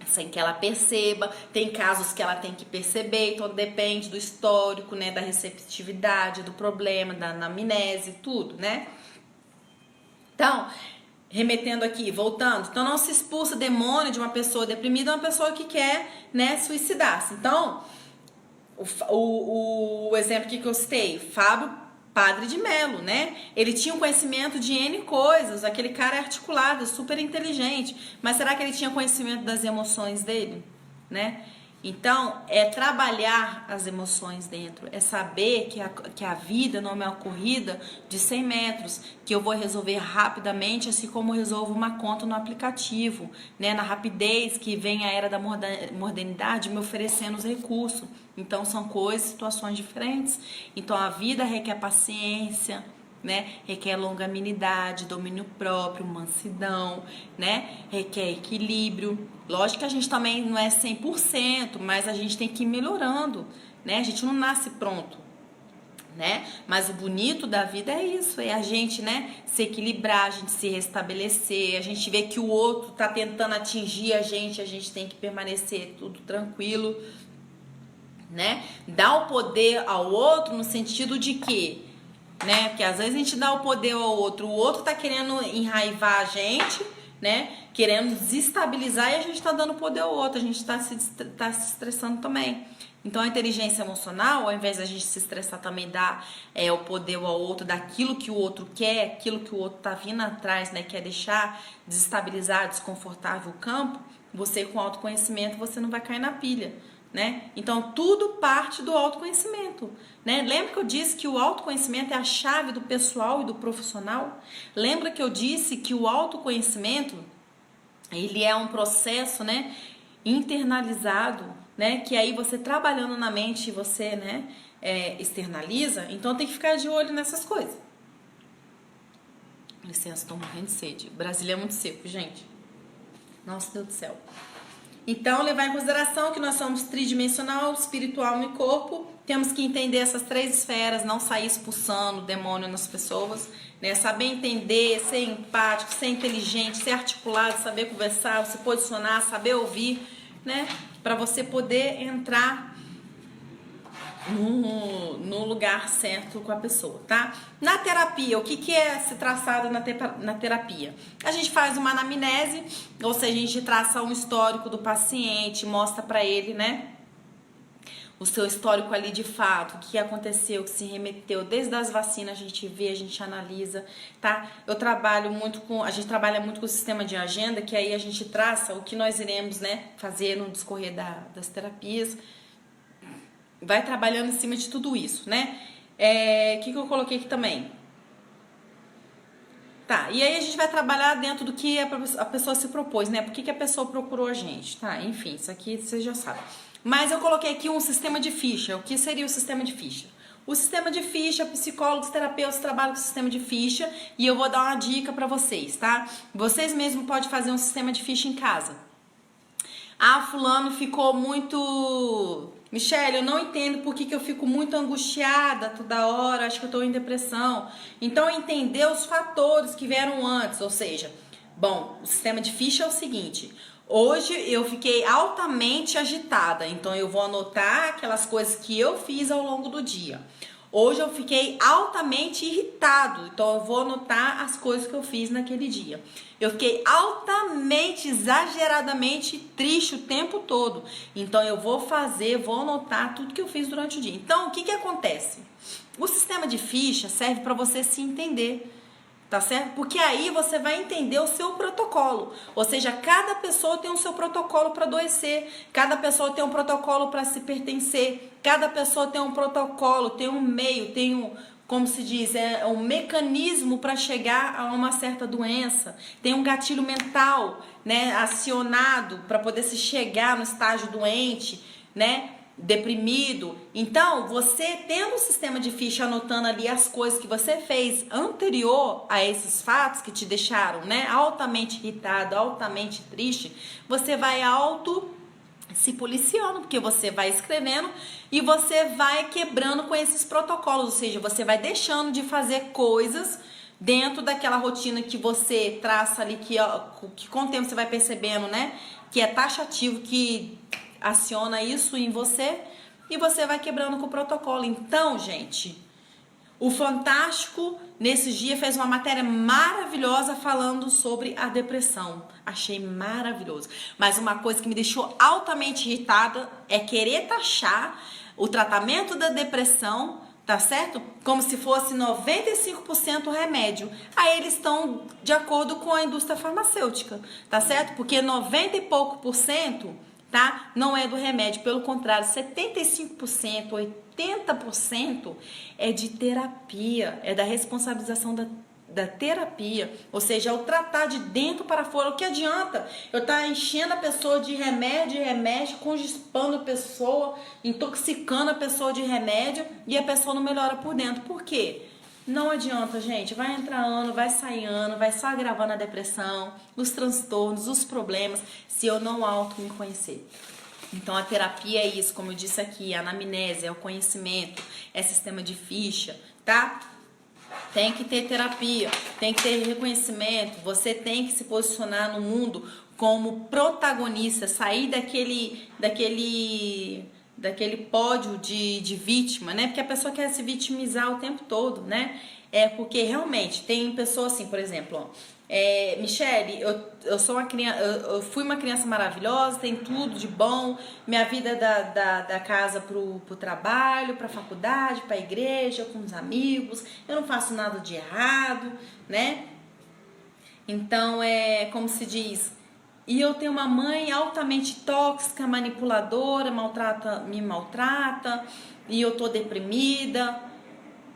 sem que ela perceba. Tem casos que ela tem que perceber, então depende do histórico, né, da receptividade, do problema, da anamnese, tudo, né? Então, remetendo aqui, voltando, então não se expulsa demônio de uma pessoa deprimida, uma pessoa que quer, né, suicidar-se. Então, o exemplo que eu citei, Fábio Padre de Melo, né? Ele tinha um conhecimento de N coisas, aquele cara é articulado, super inteligente, mas será que ele tinha conhecimento das emoções dele, né? Então, é trabalhar as emoções dentro, é saber que a vida não é uma corrida de 100 metros, que eu vou resolver rapidamente, assim como eu resolvo uma conta no aplicativo, né? Na rapidez que vem a era da modernidade me oferecendo os recursos. Então, são coisas, situações diferentes. Então, a vida requer paciência, né? Requer longanimidade, domínio próprio, mansidão, né? Requer equilíbrio. Lógico que a gente também não é 100%, mas a gente tem que ir melhorando, né? A gente não nasce pronto, né? Mas o bonito da vida é isso, é a gente, né, se equilibrar, a gente se restabelecer, a gente vê que o outro tá tentando atingir a gente tem que permanecer tudo tranquilo, né? Dar o poder ao outro no sentido de que, né? Porque às vezes a gente dá o poder ao outro, o outro tá querendo enraivar a gente, né? Querendo desestabilizar, e a gente tá dando poder ao outro, a gente tá se estressando também. Então a inteligência emocional, ao invés da gente se estressar, também dá o poder ao outro daquilo que o outro quer, aquilo que o outro tá vindo atrás, né? Quer deixar desestabilizar, desconfortável o campo. Você com autoconhecimento, você não vai cair na pilha, né? Então, tudo parte do autoconhecimento, né? Lembra que eu disse que o autoconhecimento é a chave do pessoal e do profissional? Lembra que eu disse que o autoconhecimento, ele é um processo, né, internalizado, né, que aí você trabalhando na mente, você, né, externaliza. Então, tem que ficar de olho nessas coisas. Licença, estou morrendo de sede. Brasília é muito seco, gente. Nossa, Deus do céu. Então, levar em consideração que nós somos tridimensional, espiritual, alma e corpo. Temos que entender essas 3 esferas, não sair expulsando o demônio nas pessoas, né? Saber entender, ser empático, ser inteligente, ser articulado, saber conversar, se posicionar, saber ouvir, né? Para você poder entrar no lugar certo com a pessoa, tá? Na terapia, o que é se traçado na terapia? A gente faz uma anamnese, ou seja, a gente traça um histórico do paciente, mostra pra ele, né, o seu histórico ali de fato, o que aconteceu, o que se remeteu, desde as vacinas a gente vê, a gente analisa, tá? A gente trabalha muito com o sistema de agenda, que aí a gente traça o que nós iremos, né, fazer no discorrer das terapias, vai trabalhando em cima de tudo isso, né? O que eu coloquei aqui também? Tá, e aí a gente vai trabalhar dentro do que a pessoa se propôs, né? Por que a pessoa procurou a gente, tá? Enfim, isso aqui você já sabe. Mas eu coloquei aqui um sistema de ficha. O que seria o sistema de ficha? O sistema de ficha, psicólogos, terapeutas trabalham com o sistema de ficha e eu vou dar uma dica pra vocês, tá? Vocês mesmos podem fazer um sistema de ficha em casa. Ah, fulano ficou muito... Michele, eu não entendo por que eu fico muito angustiada toda hora, acho que eu tô em depressão. Então, entender os fatores que vieram antes, ou seja, bom, o sistema de ficha é o seguinte: hoje eu fiquei altamente agitada, então eu vou anotar aquelas coisas que eu fiz ao longo do dia. Hoje eu fiquei altamente irritado, então eu vou anotar as coisas que eu fiz naquele dia. Eu fiquei altamente, exageradamente triste o tempo todo, então eu vou anotar tudo que eu fiz durante o dia. Então, o que acontece? O sistema de ficha serve para você se entender, tá certo? Porque aí você vai entender o seu protocolo. Ou seja, cada pessoa tem o seu protocolo para adoecer, cada pessoa tem um protocolo para se pertencer, cada pessoa tem um protocolo, tem um meio, tem um, como se diz, um mecanismo para chegar a uma certa doença, tem um gatilho mental, né, acionado para poder se chegar no estágio doente, né? Deprimido. Então, você tendo um sistema de ficha, anotando ali as coisas que você fez anterior a esses fatos que te deixaram, né, altamente irritado, altamente triste, você vai se policiando, porque você vai escrevendo e você vai quebrando com esses protocolos, ou seja, você vai deixando de fazer coisas dentro daquela rotina que você traça ali, que com o tempo você vai percebendo, né, que é taxativo, que aciona isso em você, e você vai quebrando com o protocolo. Então, gente, o Fantástico nesses dias fez uma matéria maravilhosa falando sobre a depressão. Achei maravilhoso. Mas uma coisa que me deixou altamente irritada é querer taxar o tratamento da depressão, tá certo? Como se fosse 95% remédio. Aí eles estão de acordo com a indústria farmacêutica, tá certo? Porque 90 e pouco por cento, tá? Não é do remédio, pelo contrário, 75%, 80% é de terapia, é da responsabilização da terapia, ou seja, é o tratar de dentro para fora. O que adianta eu estar enchendo a pessoa de remédio, constipando a pessoa, intoxicando a pessoa de remédio e a pessoa não melhora por dentro? Por quê? Não adianta, gente. Vai entrar ano, vai sair ano, vai só agravando a depressão, os transtornos, os problemas, se eu não me conhecer. Então, a terapia é isso, como eu disse aqui, a anamnese, é o conhecimento, é sistema de ficha, tá? Tem que ter terapia, tem que ter reconhecimento, você tem que se posicionar no mundo como protagonista, sair daquele pódio de vítima, né? Porque a pessoa quer se vitimizar o tempo todo, né? É porque realmente tem pessoas assim, por exemplo, ó, Michele, eu sou uma criança, eu fui uma criança maravilhosa, tem tudo de bom, minha vida da casa pro trabalho, pra faculdade, pra igreja, com os amigos, eu não faço nada de errado, né? Então, como se diz, e eu tenho uma mãe altamente tóxica, manipuladora, me maltrata, e eu tô deprimida.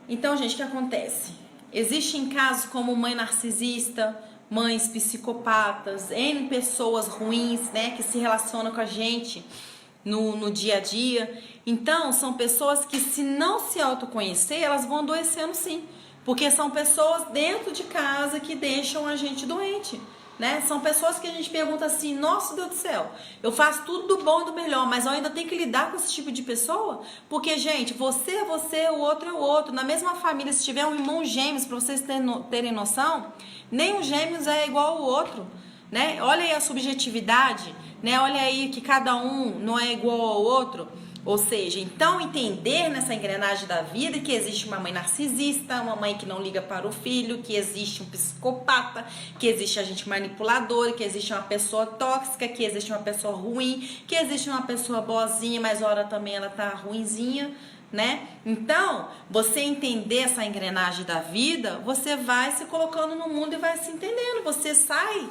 Então, gente, o que acontece? Existem casos como mãe narcisista, mães psicopatas, N pessoas ruins, né, que se relacionam com a gente no dia a dia. Então, são pessoas que, se não se autoconhecer, elas vão adoecendo sim. Porque são pessoas dentro de casa que deixam a gente doente, né? São pessoas que a gente pergunta assim: nossa, Deus do céu, eu faço tudo do bom e do melhor, mas eu ainda tenho que lidar com esse tipo de pessoa? Porque, gente, você é você, o outro é o outro. Na mesma família, se tiver um irmão gêmeos, para vocês terem noção, nem um gêmeos é igual ao outro, né? Olha aí a subjetividade, né? Olha aí que cada um não é igual ao outro. Ou seja, então entender nessa engrenagem da vida que existe uma mãe narcisista, uma mãe que não liga para o filho, que existe um psicopata, que existe a gente manipuladora, que existe uma pessoa tóxica, que existe uma pessoa ruim, que existe uma pessoa boazinha, mas hora também ela tá ruinzinha, né? Então, você entender essa engrenagem da vida, você vai se colocando no mundo e vai se entendendo. Você sai,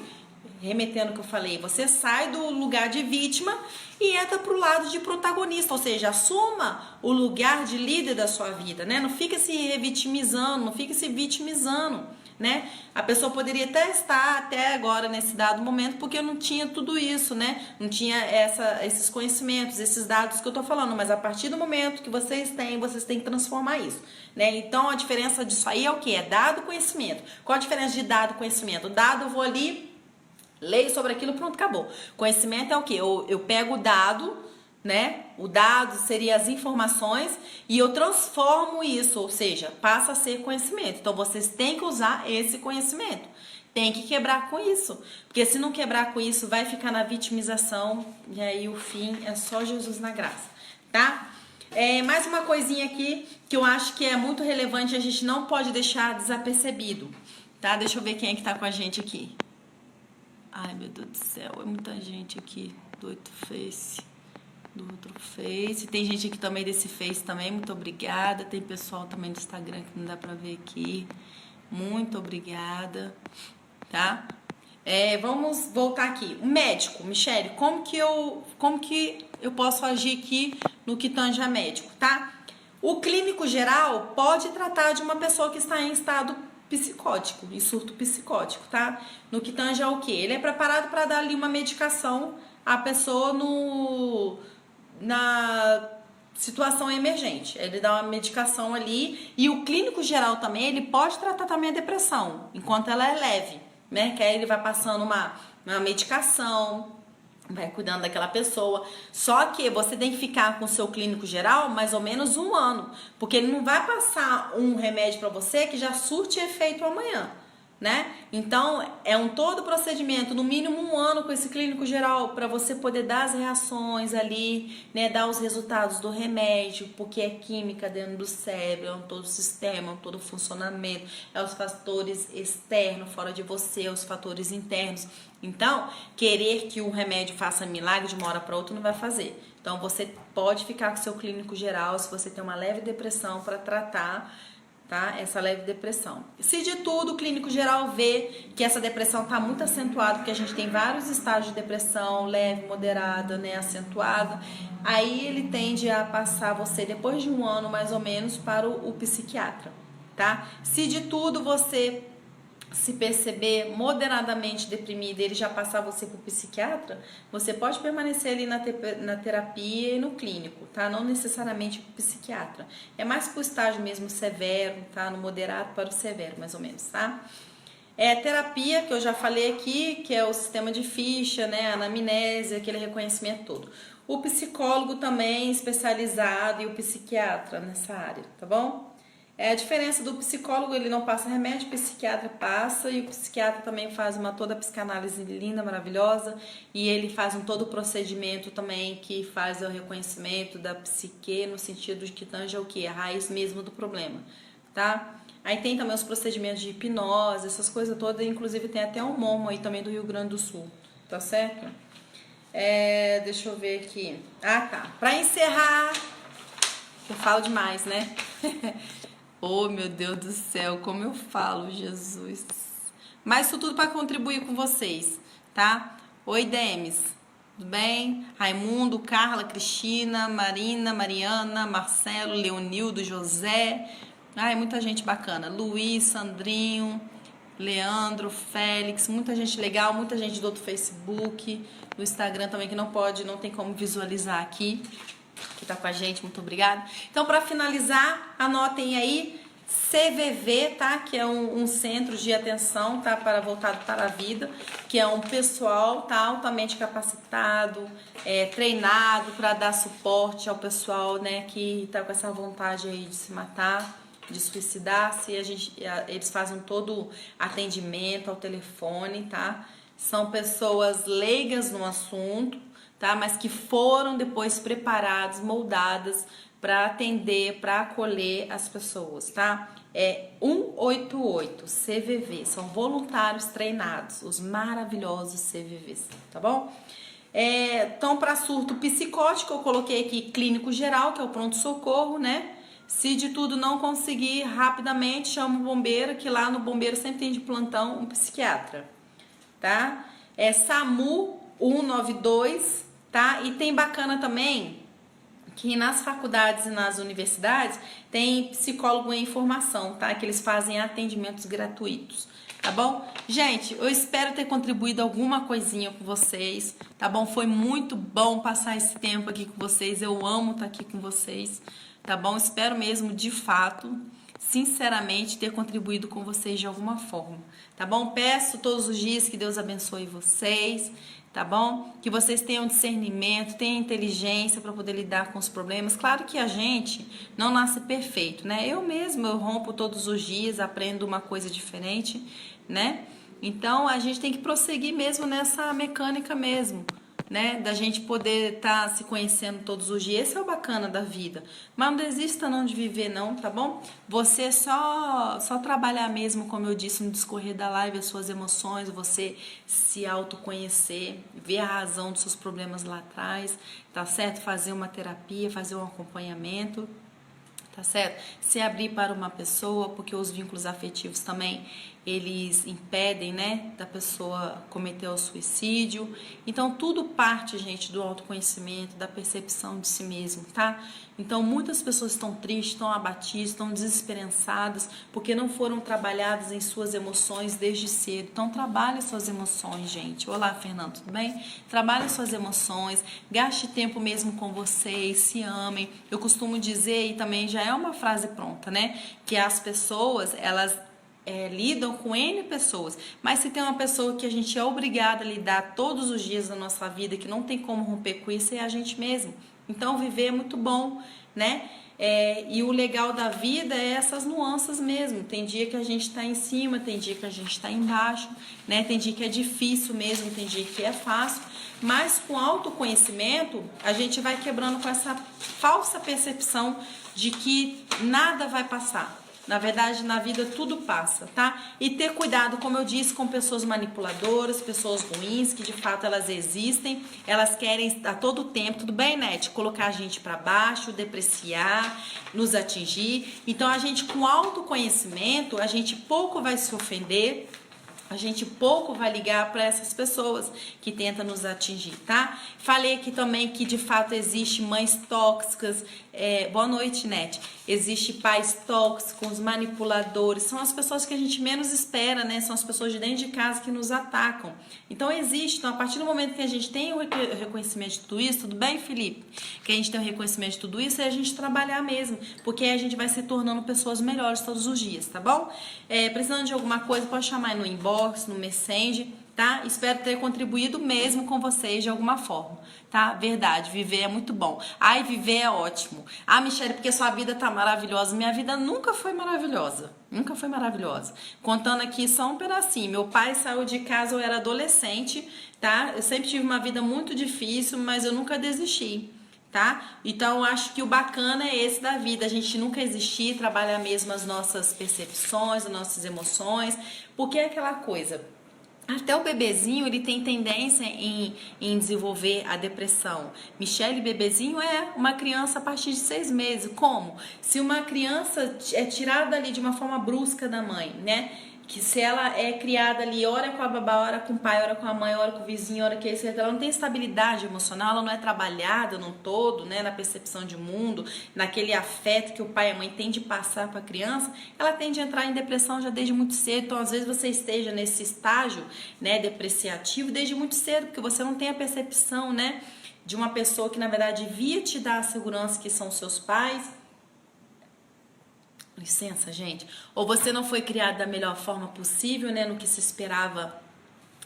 remetendo o que eu falei, você sai do lugar de vítima e entra pro lado de protagonista, ou seja, assuma o lugar de líder da sua vida, né? Não fica se revitimizando, não fica se vitimizando, né? A pessoa poderia até estar até agora nesse dado momento porque eu não tinha tudo isso, né? Não tinha esses conhecimentos, esses dados que eu tô falando, mas a partir do momento que vocês têm que transformar isso, né? Então a diferença disso aí é o que? É dado, conhecimento. Qual a diferença de dado e conhecimento? Dado, eu vou ali, leio sobre aquilo, pronto, acabou. Conhecimento é o quê? Eu pego o dado, né? O dado seria as informações e eu transformo isso, ou seja, passa a ser conhecimento. Então, vocês têm que usar esse conhecimento. Tem que quebrar com isso. Porque se não quebrar com isso, vai ficar na vitimização e aí o fim é só Jesus na graça, tá? Mais uma coisinha aqui que eu acho que é muito relevante e a gente não pode deixar desapercebido, tá? Deixa eu ver quem é que tá com a gente aqui. Ai, meu Deus do céu, é muita gente aqui do outro Face. Tem gente aqui também desse Face também, muito obrigada. Tem pessoal também do Instagram que não dá pra ver aqui. Muito obrigada, tá? Vamos voltar aqui. O médico, Michele, como que eu posso agir aqui no que tange a médico, tá? O clínico geral pode tratar de uma pessoa que está em estado psicótico, em surto psicótico, tá? No que tange ao quê? Ele é preparado para dar ali uma medicação à pessoa na situação emergente. Ele dá uma medicação ali e o clínico geral também, ele pode tratar também a depressão, enquanto ela é leve, né? Que aí ele vai passando uma medicação, vai cuidando daquela pessoa. Só que você tem que ficar com o seu clínico geral mais ou menos 1 ano, porque ele não vai passar um remédio para você que já surte efeito amanhã, né? Então, é todo procedimento, no mínimo 1 ano com esse clínico geral, para você poder dar as reações ali, né? Dar os resultados do remédio, porque é química dentro do cérebro, é todo o sistema, todo o funcionamento, é os fatores externos fora de você, os fatores internos. Então, querer que o remédio faça milagre de uma hora para outra não vai fazer. Então, você pode ficar com seu clínico geral se você tem uma leve depressão para tratar, tá? Essa leve depressão. Se de tudo o clínico geral vê que essa depressão está muito acentuada, porque a gente tem vários estágios de depressão, leve, moderada, né, acentuada, aí ele tende a passar você depois de 1 ano mais ou menos para o psiquiatra, tá? Se de tudo você se perceber moderadamente deprimida e ele já passar você para o psiquiatra, você pode permanecer ali na terapia e no clínico, tá? Não necessariamente para o psiquiatra. É mais para o estágio mesmo severo, tá? No moderado para o severo, mais ou menos, tá? Terapia, que eu já falei aqui, que é o sistema de ficha, né? A anamnese, aquele reconhecimento todo. O psicólogo também especializado e o psiquiatra nessa área, tá bom? A diferença do psicólogo, ele não passa remédio, o psiquiatra passa, e o psiquiatra também faz toda a psicanálise linda, maravilhosa, e ele faz todo o procedimento também que faz o reconhecimento da psique, no sentido de que tange o quê? A raiz mesmo do problema, tá? Aí tem também os procedimentos de hipnose, essas coisas todas, inclusive tem até um MOMO aí também do Rio Grande do Sul, tá certo? Deixa eu ver aqui. Ah, tá. Pra encerrar, eu falo demais, né? Oh, meu Deus do céu, como eu falo, Jesus. Mas isso tudo para contribuir com vocês, tá? Oi, Demis. Tudo bem? Raimundo, Carla, Cristina, Marina, Mariana, Marcelo, Leonildo, José. Ai, muita gente bacana. Luiz, Sandrinho, Leandro, Félix, muita gente legal, muita gente do outro Facebook, do Instagram também que não tem como visualizar aqui, que tá com a gente, muito obrigada. Então, para finalizar, anotem aí CVV, tá? Que é um centro de atenção, tá? Voltado para a vida, que é um pessoal, tá? Altamente capacitado, treinado para dar suporte ao pessoal, né? Que tá com essa vontade aí de se matar, de suicidar-se. Eles fazem todo atendimento ao telefone, tá? São pessoas leigas no assunto, tá? Mas que foram depois preparadas, moldadas para atender, para acolher as pessoas, tá? É 188 CVV, são voluntários treinados, os maravilhosos CVVs, tá bom? Então, para surto psicótico, eu coloquei aqui clínico geral, que é o pronto-socorro, né? Se de tudo não conseguir, rapidamente chama o bombeiro, que lá no bombeiro sempre tem de plantão um psiquiatra, tá? SAMU 192, tá? E tem bacana também que nas faculdades e nas universidades tem psicólogo em formação, tá? Que eles fazem atendimentos gratuitos, tá bom? Gente, eu espero ter contribuído alguma coisinha com vocês, tá bom? Foi muito bom passar esse tempo aqui com vocês, eu amo estar aqui com vocês, tá bom? Espero mesmo, de fato, sinceramente, ter contribuído com vocês de alguma forma, tá bom? Peço todos os dias que Deus abençoe vocês, tá bom? Que vocês tenham discernimento, tenham inteligência para poder lidar com os problemas. Claro que a gente não nasce perfeito, né? Eu rompo todos os dias, aprendo uma coisa diferente, né? Então, a gente tem que prosseguir mesmo nessa mecânica mesmo, né? Da gente poder estar se conhecendo todos os dias. Esse é o bacana da vida. Mas não desista não de viver não, tá bom? Você só trabalhar mesmo, como eu disse no discorrer da live, as suas emoções, você se autoconhecer, ver a razão dos seus problemas lá atrás, tá certo? Fazer uma terapia, fazer um acompanhamento, tá certo? Se abrir para uma pessoa, porque os vínculos afetivos também, eles impedem, né, da pessoa cometer o suicídio. Então, tudo parte, gente, do autoconhecimento, da percepção de si mesmo, tá? Então, muitas pessoas estão tristes, estão abatidas, estão desesperançadas, porque não foram trabalhadas em suas emoções desde cedo. Então, trabalhe suas emoções, gente. Olá, Fernando, tudo bem? Trabalhe suas emoções, gaste tempo mesmo com vocês, se amem. Eu costumo dizer, e também já é uma frase pronta, né, que as pessoas, elas lidam com N pessoas, mas se tem uma pessoa que a gente é obrigada a lidar todos os dias da nossa vida, que não tem como romper com isso, é a gente mesmo. Então, viver é muito bom, né? E o legal da vida é essas nuances mesmo. Tem dia que a gente está em cima, tem dia que a gente está embaixo, né? Tem dia que é difícil mesmo, tem dia que é fácil, mas com autoconhecimento a gente vai quebrando com essa falsa percepção de que nada vai passar. Na verdade, na vida tudo passa, tá? E ter cuidado, como eu disse, com pessoas manipuladoras, pessoas ruins, que de fato elas existem, elas querem a todo tempo, tudo bem, Nete? Colocar a gente para baixo, depreciar, nos atingir. Então, a gente com autoconhecimento, a gente pouco vai se ofender, a gente pouco vai ligar para essas pessoas que tentam nos atingir, tá? Falei aqui também que de fato existe mães tóxicas. Boa noite, Nete. Existe pais tóxicos, manipuladores. São as pessoas que a gente menos espera, né? São as pessoas de dentro de casa que nos atacam. Então existe. Então, a partir do momento que a gente tem o reconhecimento de tudo isso, tudo bem, Felipe? Que a gente tem o reconhecimento de tudo isso, é a gente trabalhar mesmo. Porque aí a gente vai se tornando pessoas melhores todos os dias, tá bom? Precisando de alguma coisa, pode chamar no inbox, no Messenger, tá? Espero ter contribuído mesmo com vocês de alguma forma, tá? Verdade, viver é muito bom. Ai, viver é ótimo. Ah, Michele, porque sua vida tá maravilhosa. Minha vida nunca foi maravilhosa. Nunca foi maravilhosa. Contando aqui só um pedacinho. Meu pai saiu de casa, eu era adolescente, tá? Eu sempre tive uma vida muito difícil, mas eu nunca desisti, tá? Então, eu acho que o bacana é esse da vida, a gente nunca existir, trabalhar mesmo as nossas percepções, as nossas emoções, porque é aquela coisa, até o bebezinho, ele tem tendência em desenvolver a depressão. Michele, bebezinho é uma criança a partir de 6 meses. Como? Se uma criança é tirada ali de uma forma brusca da mãe, né? que se ela é criada ali, ora com a babá, ora com o pai, ora com a mãe, ora com o vizinho, ora com esse, ela não tem estabilidade emocional, ela não é trabalhada no todo, né, na percepção de mundo, naquele afeto que o pai e a mãe têm de passar para a criança, ela tende a entrar em depressão já desde muito cedo. Então, às vezes você esteja nesse estágio, né, depreciativo desde muito cedo, porque você não tem a percepção, né, de uma pessoa que na verdade devia te dar a segurança, que são seus pais. Licença, gente. Ou você não foi criado da melhor forma possível, né, no que se esperava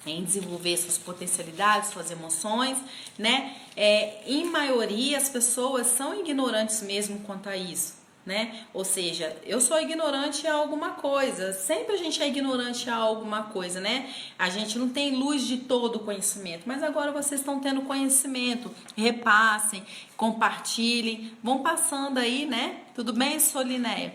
em desenvolver suas potencialidades, suas emoções, né? Em maioria, as pessoas são ignorantes mesmo quanto a isso, né? Ou seja, eu sou ignorante a alguma coisa. Sempre a gente é ignorante a alguma coisa, né? A gente não tem luz de todo o conhecimento, mas agora vocês estão tendo conhecimento. Repassem, compartilhem, vão passando aí, né? Tudo bem, Solinéia?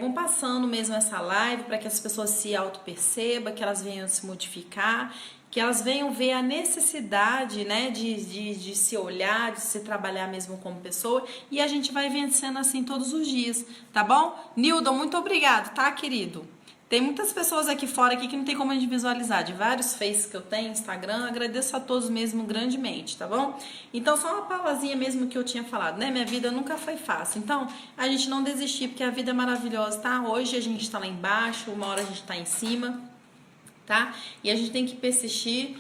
Vão passando mesmo essa live para que as pessoas se auto-percebam, que elas venham se modificar, que elas venham ver a necessidade, né, de se olhar, de se trabalhar mesmo como pessoa, e a gente vai vencendo assim todos os dias, tá bom? Nildon, muito obrigado, tá, querido? Tem muitas pessoas aqui fora aqui que não tem como a gente visualizar, de vários faces que eu tenho, Instagram, agradeço a todos mesmo grandemente, tá bom? Então, só uma palavrinha mesmo que eu tinha falado, né? Minha vida nunca foi fácil, então a gente não desistir, porque a vida é maravilhosa, tá? Hoje a gente tá lá embaixo, uma hora a gente tá em cima, tá? E a gente tem que persistir.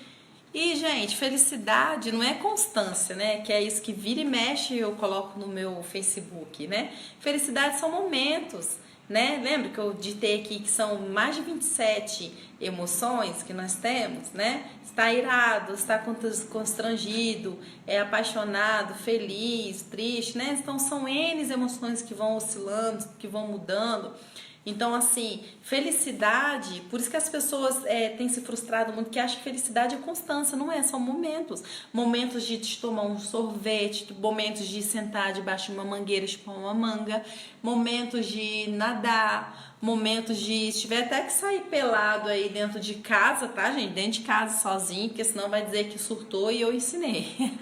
E, gente, felicidade não é constância, né? Que é isso que vira e mexe eu coloco no meu Facebook, né? Felicidade são momentos, né? Lembra que eu ditei aqui que são mais de 27 emoções que nós temos, né? Está irado, está constrangido, é apaixonado, feliz, triste, né? Então são N emoções que vão oscilando, que vão mudando. Então, assim, felicidade, por isso que as pessoas têm se frustrado muito, que acham que felicidade é constância, não é, são momentos. Momentos de tomar um sorvete, momentos de sentar debaixo de uma mangueira e chupar uma manga, momentos de nadar, momentos de, se tiver até que sair pelado aí dentro de casa, tá, gente? Dentro de casa sozinho, porque senão vai dizer que surtou e eu ensinei.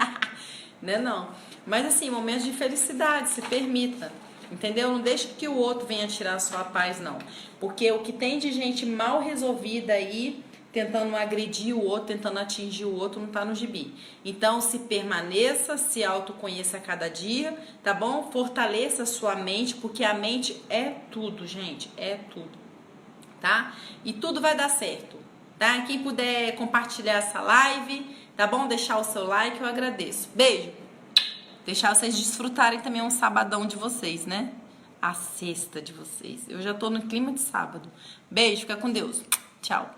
Né, não? Mas, assim, momentos de felicidade, se permita. Entendeu? Não deixe que o outro venha tirar a sua paz, não. Porque o que tem de gente mal resolvida aí, tentando agredir o outro, tentando atingir o outro, não tá no gibi. Então, se permaneça, se autoconheça a cada dia, tá bom? Fortaleça a sua mente, porque a mente é tudo, gente. É tudo, tá? E tudo vai dar certo, tá? Quem puder compartilhar essa live, tá bom? Deixar o seu like, eu agradeço. Beijo! Deixar vocês desfrutarem também um sabadão de vocês, né? A sexta de vocês. Eu já tô no clima de sábado. Beijo, fica com Deus. Tchau.